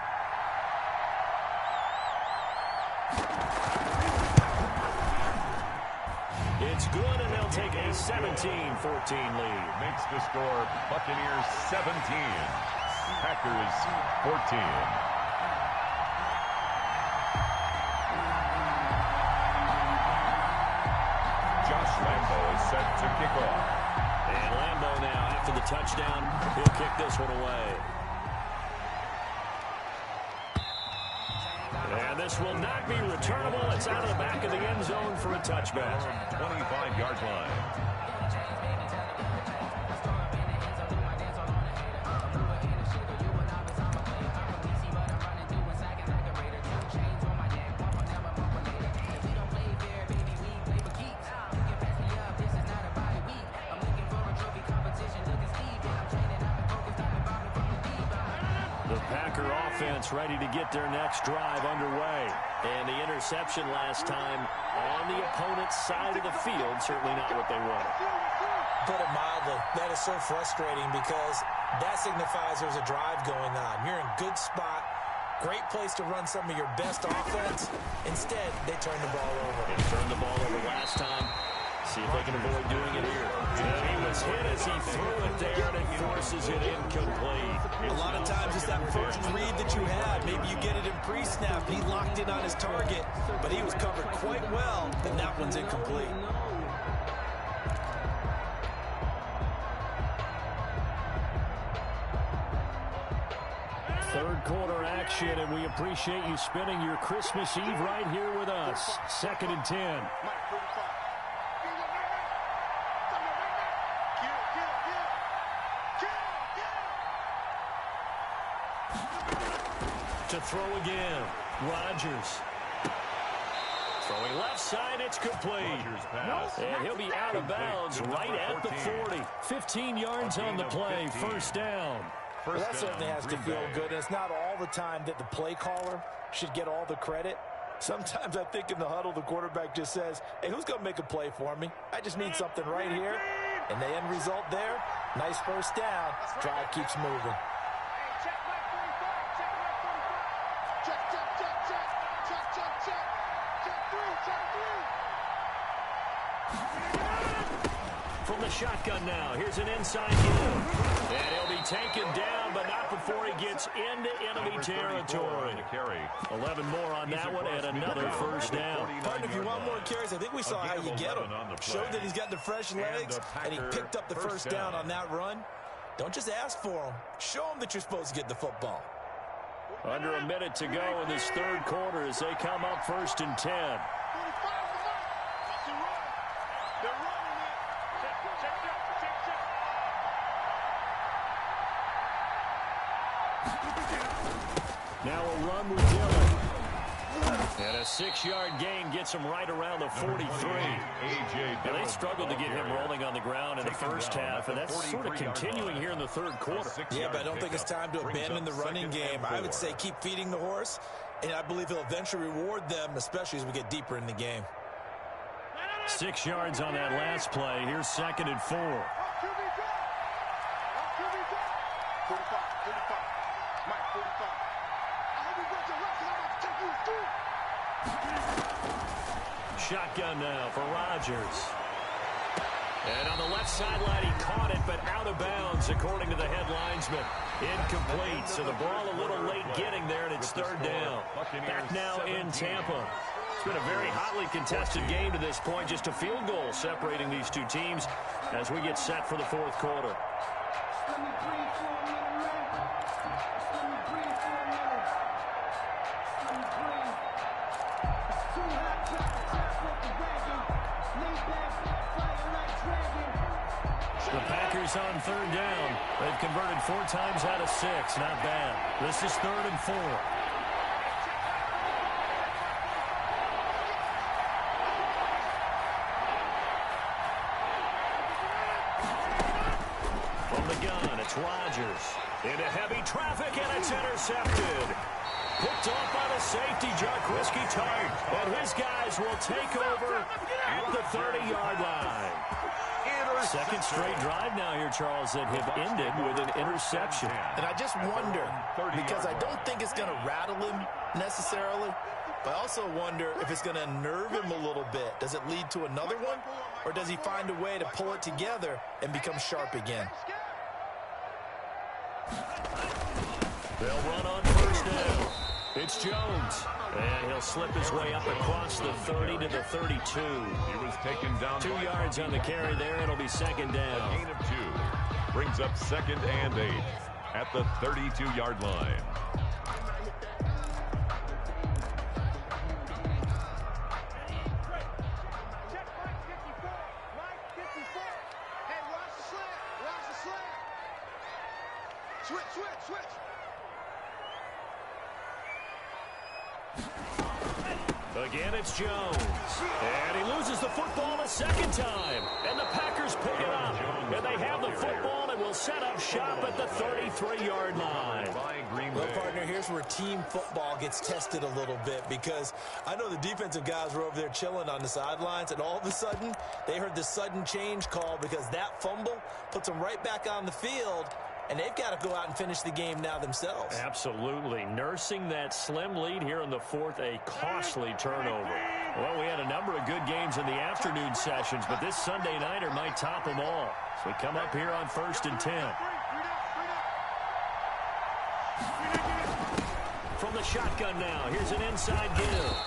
It's good, and they'll take a 17-14 lead. Makes the score Buccaneers 17, Packers 14. Josh Lambeau is set to kick off. And Lambeau now, after the touchdown, he'll kick this one away. And this will not be returnable. It's out of the back of the end zone for a touchback. 25-yard line. Ready to get their next drive underway. And the interception last time on the opponent's side of the field, certainly not what they wanted. Put it mildly, that is so frustrating because that signifies there's a drive going on. You're in good spot, great place to run some of your best offense. Instead, they turn the ball over. They turned the ball over last time. See if they can avoid doing it here. And he was hit as he threw it there, and it forces it incomplete. A lot of times it's that first read that you have. Maybe you get it in pre-snap. He locked in on his target, but he was covered quite well, and that one's incomplete. Third quarter action, and we appreciate you spending your Christmas Eve right here with us. 2nd and 10. To throw again, Rodgers. Throwing left side, it's complete. And he'll be out of bounds right at the 40. 15 yards on the play, first down. Well, that certainly has to feel good. And it's not all the time that the play caller should get all the credit. Sometimes I think in the huddle, the quarterback just says, hey, who's going to make a play for me? I just need something right here. And the end result there, nice first down. Drive keeps moving. From the shotgun now, here's an inside give. And he'll be taken down, but not before he gets into enemy territory. 11 more on that one, and another first down. Partner, if you want more carries, I think we saw how you get him. Showed that he's got the fresh legs, and he picked up the first down on that run. Don't just ask for him. Show him that you're supposed to get the football. Under a minute to go in this third quarter as they come up 1st and 10. Now a run with Dillon. And a 6-yard gain gets him right around the 43. And they struggled to get him rolling on the ground in the first half, and that's sort of continuing here in the third quarter. Yeah, but I don't think it's time to abandon the running game. I would say keep feeding the horse, and I believe he'll eventually reward them, especially as we get deeper in the game. 6 yards on that last play. Here's 2nd and 4. Shotgun now for Rodgers. And on the left sideline, he caught it, but out of bounds, according to the head linesman. Incomplete, so the ball a little late getting there, and it's 3rd down. Back now in Tampa. It's been a very hotly contested game to this point. Just a field goal separating these two teams as we get set for the 4th quarter. The Packers on 3rd down. They've converted 4 times out of 6. Not bad. This is 3rd and 4. From the gun Rodgers into heavy traffic, and it's intercepted. Picked off by the safety, Jarquiski Tart. And his guys will take over at the 30-yard line. Second straight drive now here, Charles, that have ended with an interception. And I just wonder, because I don't think it's going to rattle him necessarily, but I also wonder if it's going to unnerve him a little bit. Does it lead to another one, or does he find a way to pull it together and become sharp again? They'll run on first down. It's Jones. And he'll slip his way up across the 30 to the 32. He was taken down. 2 yards on the carry there. It'll be second down. A gain of 2. Brings up 2nd and 8 at the 32-yard line. Switch. Again, it's Jones. And he loses the football a second time. And the Packers pick it up. And they have the football and will set up shop at the 33-yard line. Well, partner, here's where team football gets tested a little bit, because I know the defensive guys were over there chilling on the sidelines, and all of a sudden, they heard the sudden change call because that fumble puts them right back on the field. And they've got to go out and finish the game now themselves. Absolutely. Nursing that slim lead here in the fourth, a costly turnover. Well, we had a number of good games in the afternoon sessions, but this Sunday nighter might top them all. So we come up here on 1st and 10. From the shotgun now, here's an inside give.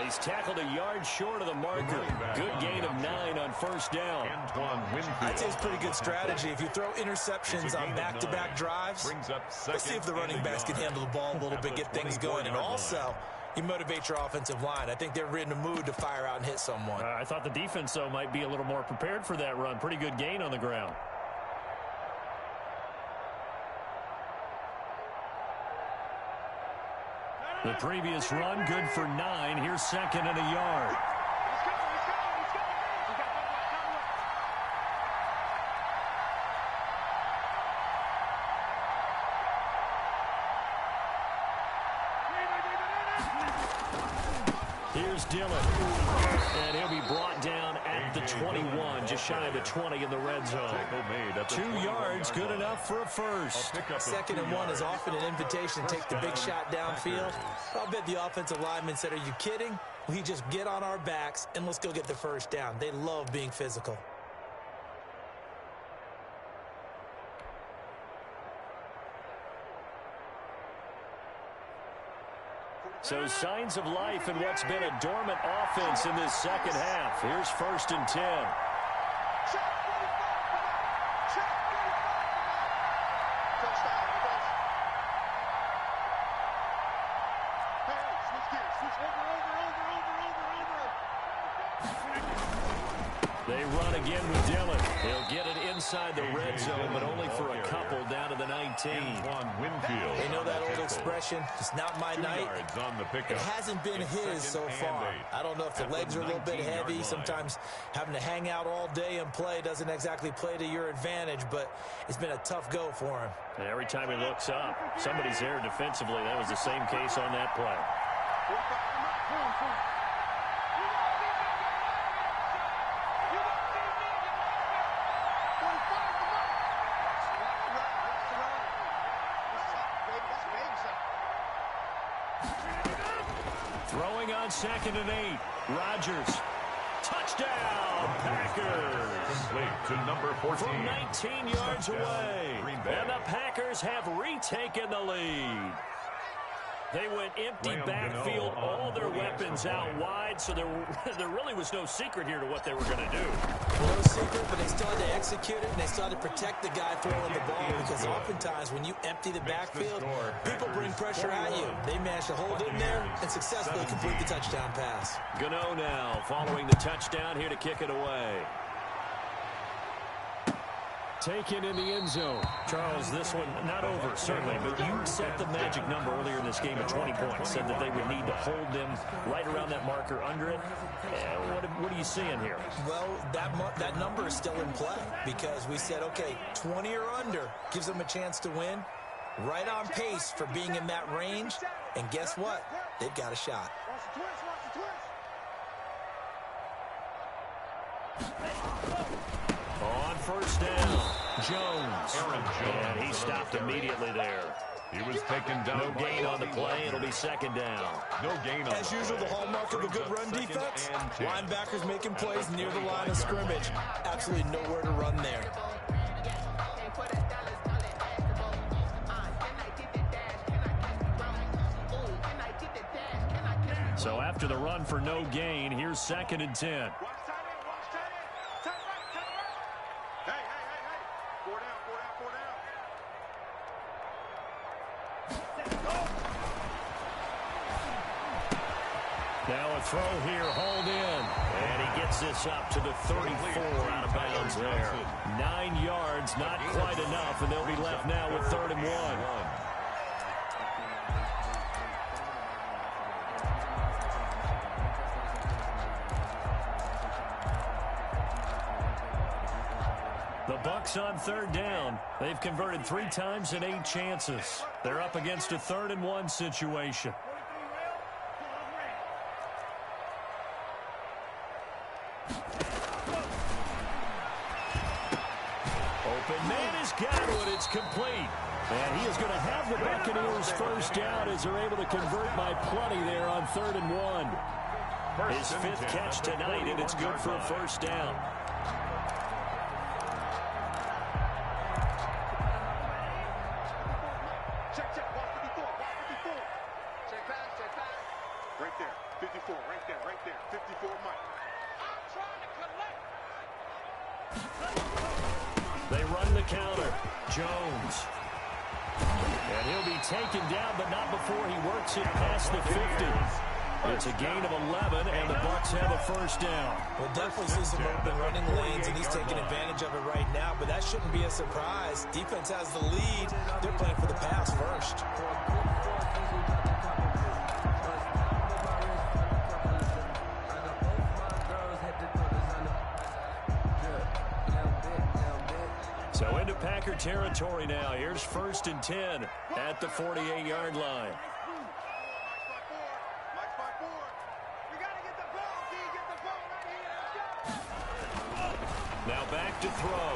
He's tackled a yard short of the marker. Good gain of 9 on first down. I'd say it's pretty good strategy. If you throw interceptions on back-to-back drives, let's see if the running backs can handle the ball a little bit, get things going. And also, you motivate your offensive line. I think they're in the mood to fire out and hit someone. I thought the defense, though, might be a little more prepared for that run. Pretty good gain on the ground. The previous run, good for 9. Here's 2nd and a yard. Here's Dillon. And he'll be brought down at the 21, just shy of the 20 in the red zone. 2 yards, good enough for a first. 2nd and 1 is often an invitation to take the big shot downfield. I'll bet the offensive linemen said, are you kidding? We just get on our backs and let's go get the first down. They love being physical. So signs of life in what's been a dormant offense in this second half. Here's 1st and 10. They run again with Dillon. He'll get it inside the red zone, but only for a couple down to the 19. They know that old expression, it's not my night. It hasn't been his so far. I don't know if the legs are a little bit heavy. Sometimes having to hang out all day and play doesn't exactly play to your advantage, but it's been a tough go for him. And every time he looks up, somebody's there defensively. That was the same case on that play. Throwing on 2nd and 8. Rodgers. Touchdown, Packers. To number 14. From 19 yards away. And the Packers have retaken the lead. They went empty backfield, all their weapons out wide, so there really was no secret here to what they were going to do. No secret, but they still had to execute it, and they still had to protect the guy throwing the ball, because oftentimes when you empty the backfield, people bring pressure at you. They managed to hold in there and successfully complete the touchdown pass. Gano now following the touchdown here to kick it away. Taken in the end zone. Charles, this one not over, certainly, but you set the magic number earlier in this game at 20 points. Said that they would need to hold them right around that marker under it. What are you seeing here? Well, that number is still in play because we said, okay, 20 or under gives them a chance to win. Right on pace for being in that range. And guess what? They've got a shot. On first down, Jones. And he stopped immediately there. He was taken down. No gain on the play. It'll be second down. No gain on As usual, the hallmark of a good run defense, linebackers making plays near the line of scrimmage. Absolutely nowhere to run there. So after the run for no gain, here's 2nd and 10. Now a throw here, hauled in. And he gets this up to the 34 out of bounds there. 9 yards, not quite enough, and they'll be left now with 3rd and 1. The Bucs on 3rd down. They've converted 3 times in 8 chances. They're up against a 3rd and 1 situation. Open man has got it. It's complete. And he is going to have the Buccaneers first down as they're able to convert by plenty there on 3rd and 1. His 5th catch tonight, and it's good for a first down. They run the counter. Jones. And he'll be taken down, but not before he works it past the 50. It's a gain of 11, and the Bucs have a first down. We'll definitely see some open running lanes, and he's taking advantage of it right now, but that shouldn't be a surprise. Defense has the lead. They're playing for the pass first. So into Packer territory now. Here's 1st and 10 at the 48-yard line. Now back to throw.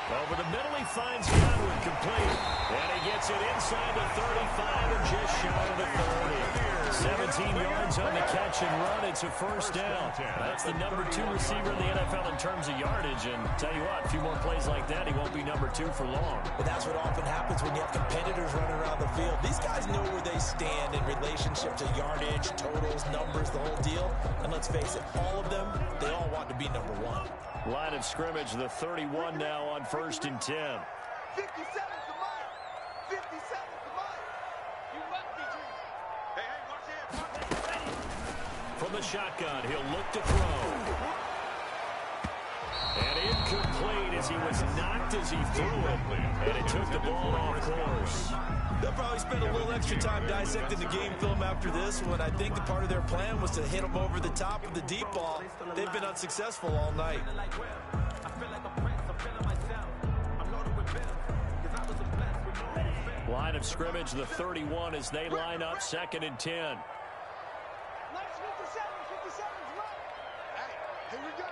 Over the middle, he finds Godwin complete. And he gets it inside the 35 and just shy of the 30. 17 yards on the catch and run. It's a first down. That's the number 2 receiver in the NFL in terms of yardage. And tell you what, a few more plays like that, he won't be number 2 for long. But that's what often happens when you have competitors running around the field. These guys know where they stand in relationship to yardage, totals, numbers, the whole deal. And let's face it, all of them, they all want to be number 1. Line of scrimmage, the 31 now on 1st and 10. 57's the mark. 57's the mark. You must be true. Hey, watch it. From the shotgun, he'll look to throw. And incomplete as he was knocked as he threw it. And it took the ball off course. They'll probably spend a little extra time dissecting the game film after this one. I think the part of their plan was to hit them over the top of the deep ball. They've been unsuccessful all night. Line of scrimmage, the 31 as they line up 2nd and 10. Nice 57's right. Hey, here we go.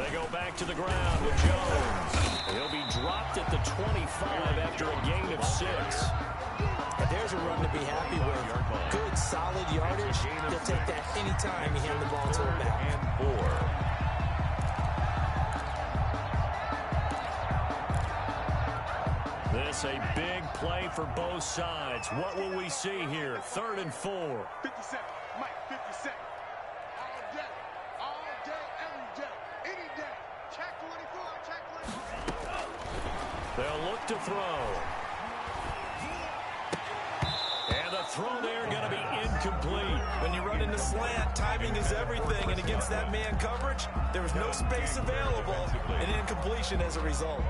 They go back to the ground with Jones. He'll be dropped at the 25 after a gain of 6. There's a run to be happy with. Good, solid yardage. They'll take that anytime you hand the ball to a back. And 4. This a big play for both sides. What will we see here? 3rd and 4. 57, Mike, 57. All day, every day, any day. Check 24, check 24. They'll look to throw. And the throw there going to be incomplete. When you run in the slant, timing is everything. And against that man coverage, there was no space available. And incompletion as a result.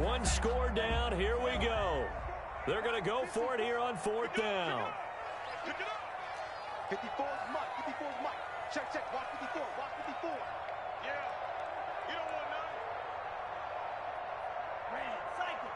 One score down. Here we go. They're going to go for it here on 4th down. 54 is Mike. 54 is Mike. Check, check. Watch 54. Watch 54. Yeah. You don't want none. Red cycle.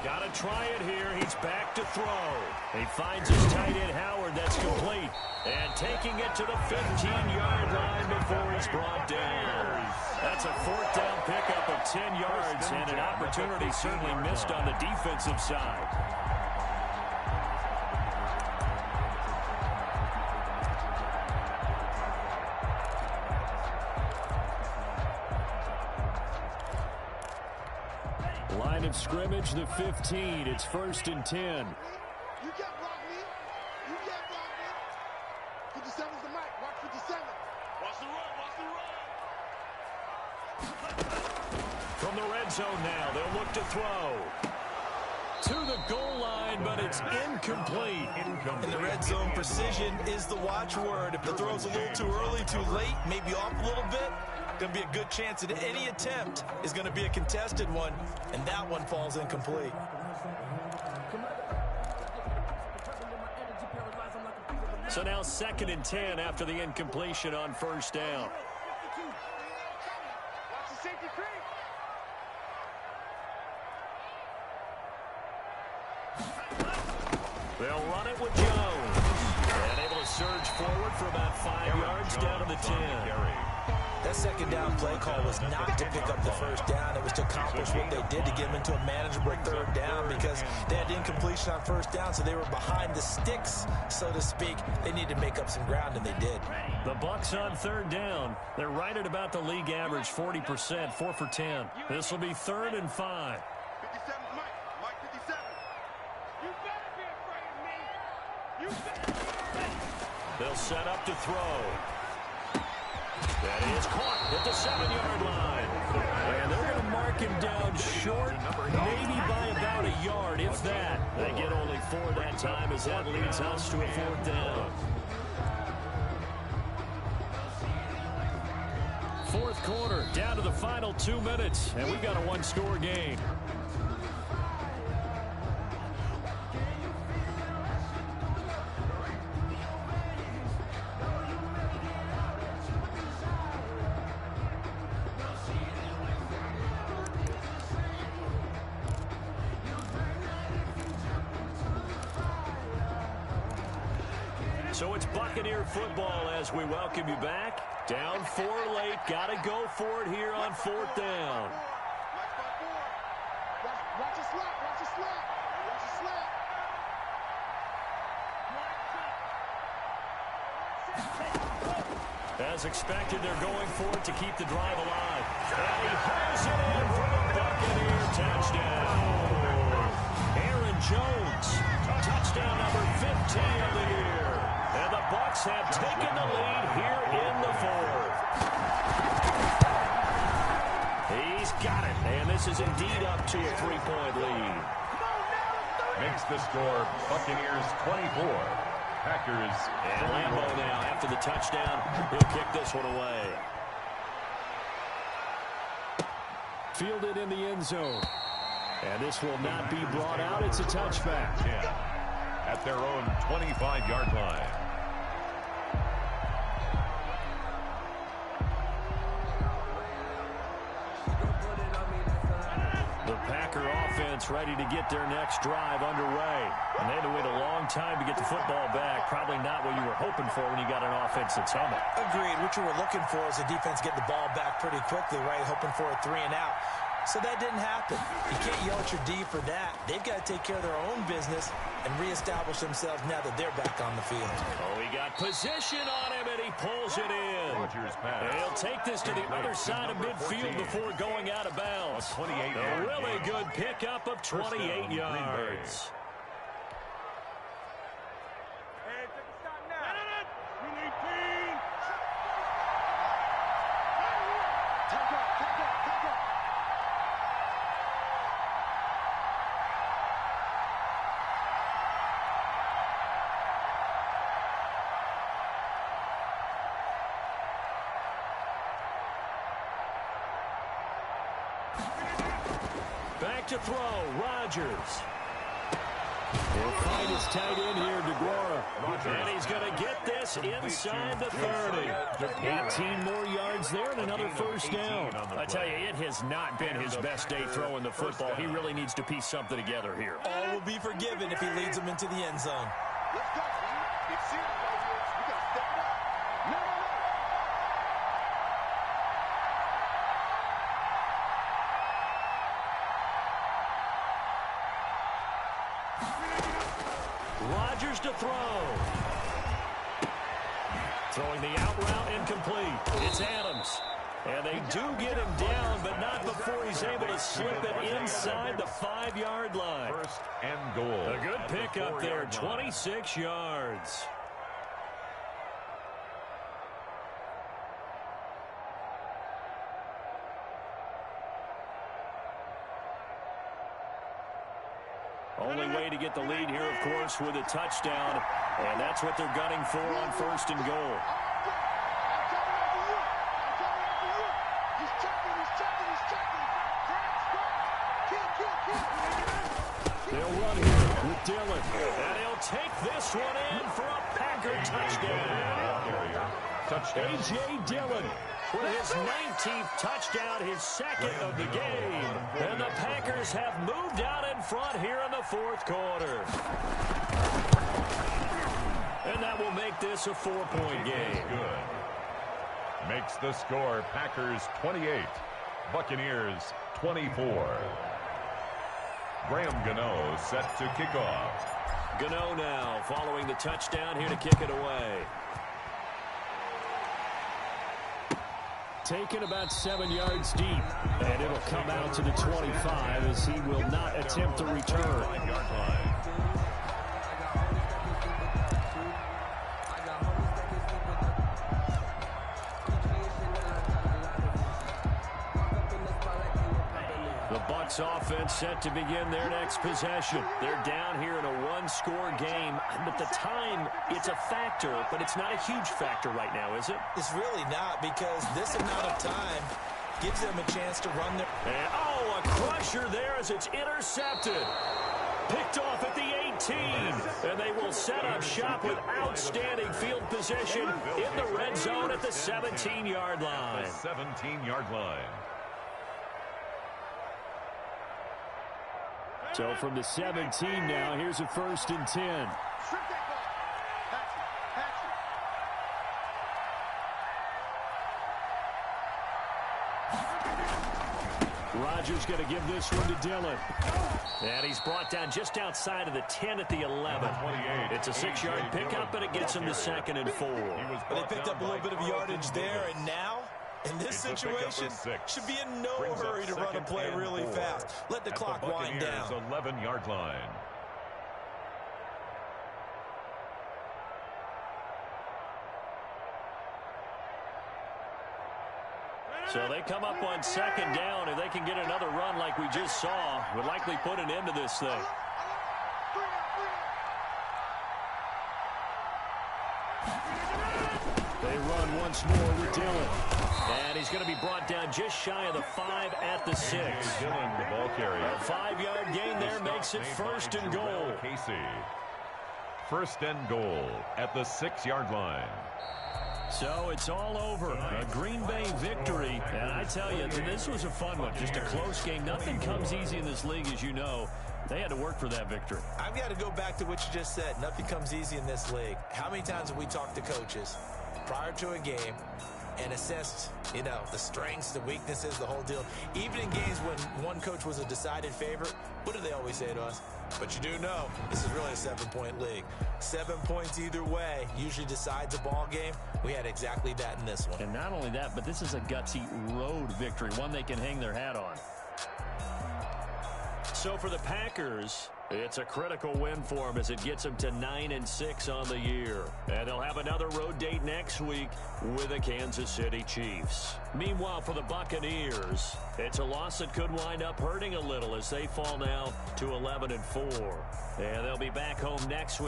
Got to try it here. He's back to throw. He finds his tight end, Howard. That's complete. And taking it to the 15-yard line before he's brought down. That's a 4th down pickup of 10 yards and an opportunity certainly missed on the defensive side. Line of scrimmage, the 15. It's 1st and 10. You can't block me. You can't block me. 57's the mic. Watch 57. Watch the run. Watch the run. From the red zone now, they'll look to throw. To the goal line, but it's incomplete. In the red zone, precision is the watchword. If the throw's a little too early, too late, maybe off a little bit, going to be a good chance that any attempt is going to be a contested one, and that one falls incomplete. So now 2nd and 10 after the incompletion on 1st down. Watch the safety creep. They'll run it with Jones. And able to surge forward for about 5 yards down to the 10. That 2nd down play call was not to pick up the 1st down. It was to accomplish what they did to get them into a manageable 3rd down because they had incompletion on 1st down, so they were behind the sticks, so to speak. They needed to make up some ground, and they did. The Bucs on 3rd down. They're right at about the league average, 40%, 4 for 10. This will be 3rd and 5. 57's Mike. Mike 57. You better be afraid of me. You better be afraid. They'll set up to throw. That is caught at the 7-yard line. And they're going to mark him down short, maybe by about a yard, if that. They get only 4 that time as that leads us to a 4th down. 4th quarter, down to the final 2 minutes, and we've got a 1-score game. So it's Buccaneer football as we welcome you back. Down 4 late. Got to go for it here on 4th down. Watch your slap. Watch your slap. Watch your slap. As expected, they're going for it to keep the drive alive. And he hauls it in for a Buccaneer touchdown. Aaron Jones, touchdown number 15 of the year. And the Bucs have taken the lead here in the 4th. He's got it, and this is indeed up to a 3-point lead. Makes the score Buccaneers 24. Packers. And Lambeau now, after the touchdown, he'll kick this one away. Fielded in the end zone. And this will not be brought out. It's a touchback. At their own 25-yard line. The Packer offense ready to get their next drive underway. And they had to wait a long time to get the football back. Probably not what you were hoping for when you got an offense that's humming. Agreed. What you were looking for is a defense getting the ball back pretty quickly, right? Hoping for a 3-and-out. So that didn't happen. You can't yell at your D for that. They've got to take care of their own business and reestablish themselves now that they're back on the field. Oh, he got position on him, and he pulls it in. And he'll take this to the other side of midfield before going out of bounds. A really good pickup of 28 yards. Hey, take a stop now. We need team. Take up. Back to throw, Rodgers. He'll find his tight end here, DeGuara. And he's going to get this inside the 30. 18 more yards there and another first down. I tell you, it has not been his best day throwing the football. He really needs to piece something together here. All will be forgiven if he leads them into the end zone. Let's go, man. It's serious, baby. We got to step it up. No. Rodgers to throw. Throwing the out route incomplete. It's Adams. And they do get him down, but not before he's able to slip it inside the 5-yard line. First and goal. A good pick up there, 26 yards. Only way to get the lead here, of course, with a touchdown. And that's what they're gunning for on first and goal. They'll run here with Dillon. And he'll take this one in for a Packer touchdown. A.J. Dillon with his 19th touchdown, his second of the game. And the Packers have moved out in front here in the fourth quarter. And that will make this a 4-point game. Good. Makes the score Packers 28, Buccaneers 24. Graham Gano set to kick off. Gano now following the touchdown here to kick it away. Taken about 7 yards deep. And it'll come out to the 25 as he will not attempt to return. Offense set to begin their next possession. They're down here in a one-score game. But the time, it's a factor, but it's not a huge factor right now, is it? It's really not, because this amount of time gives them a chance to run their... And, a crusher there as it's intercepted. Picked off at the 18. And they will set up shop with outstanding field position in the red zone at the 17-yard line. The 17-yard line. So from the 17 now, here's a 1st and 10. Rodgers going to give this one to Dillon. And he's brought down just outside of the 10 at the 11. It's a 6-yard pickup, and it gets him to 2nd and 4. They picked up a little bit of yardage there, and now... in this situation, should be in no hurry to run a play really fast. Let the clock wind down. 11-yard line. So they come up on 2nd down. If they can get another run like we just saw, would likely put an end to this thing. They run once more with Dillon. And he's going to be brought down just shy of the 5 at the 6. Dillon, the ball carrier. A 5-yard gain there makes it 1st and goal. Casey. 1st and goal at the 6-yard line. So it's all over. A Green Bay victory. And I tell you, this was a fun one. Just a close game. Nothing comes easy in this league, as you know. They had to work for that victory. I've got to go back to what you just said. Nothing comes easy in this league. How many times have we talked to coaches prior to a game and assessed, the strengths, the weaknesses, the whole deal? Even in games when one coach was a decided favorite, what do they always say to us? But you do know, this is really a 7-point league. 7 points either way usually decides a ball game. We had exactly that in this one. And not only that, but this is a gutsy road victory, one they can hang their hat on. So for the Packers, it's a critical win for them as it gets them to 9-6 on the year. And they'll have another road date next week with the Kansas City Chiefs. Meanwhile, for the Buccaneers, it's a loss that could wind up hurting a little as they fall now to 11-4. And they'll be back home next week.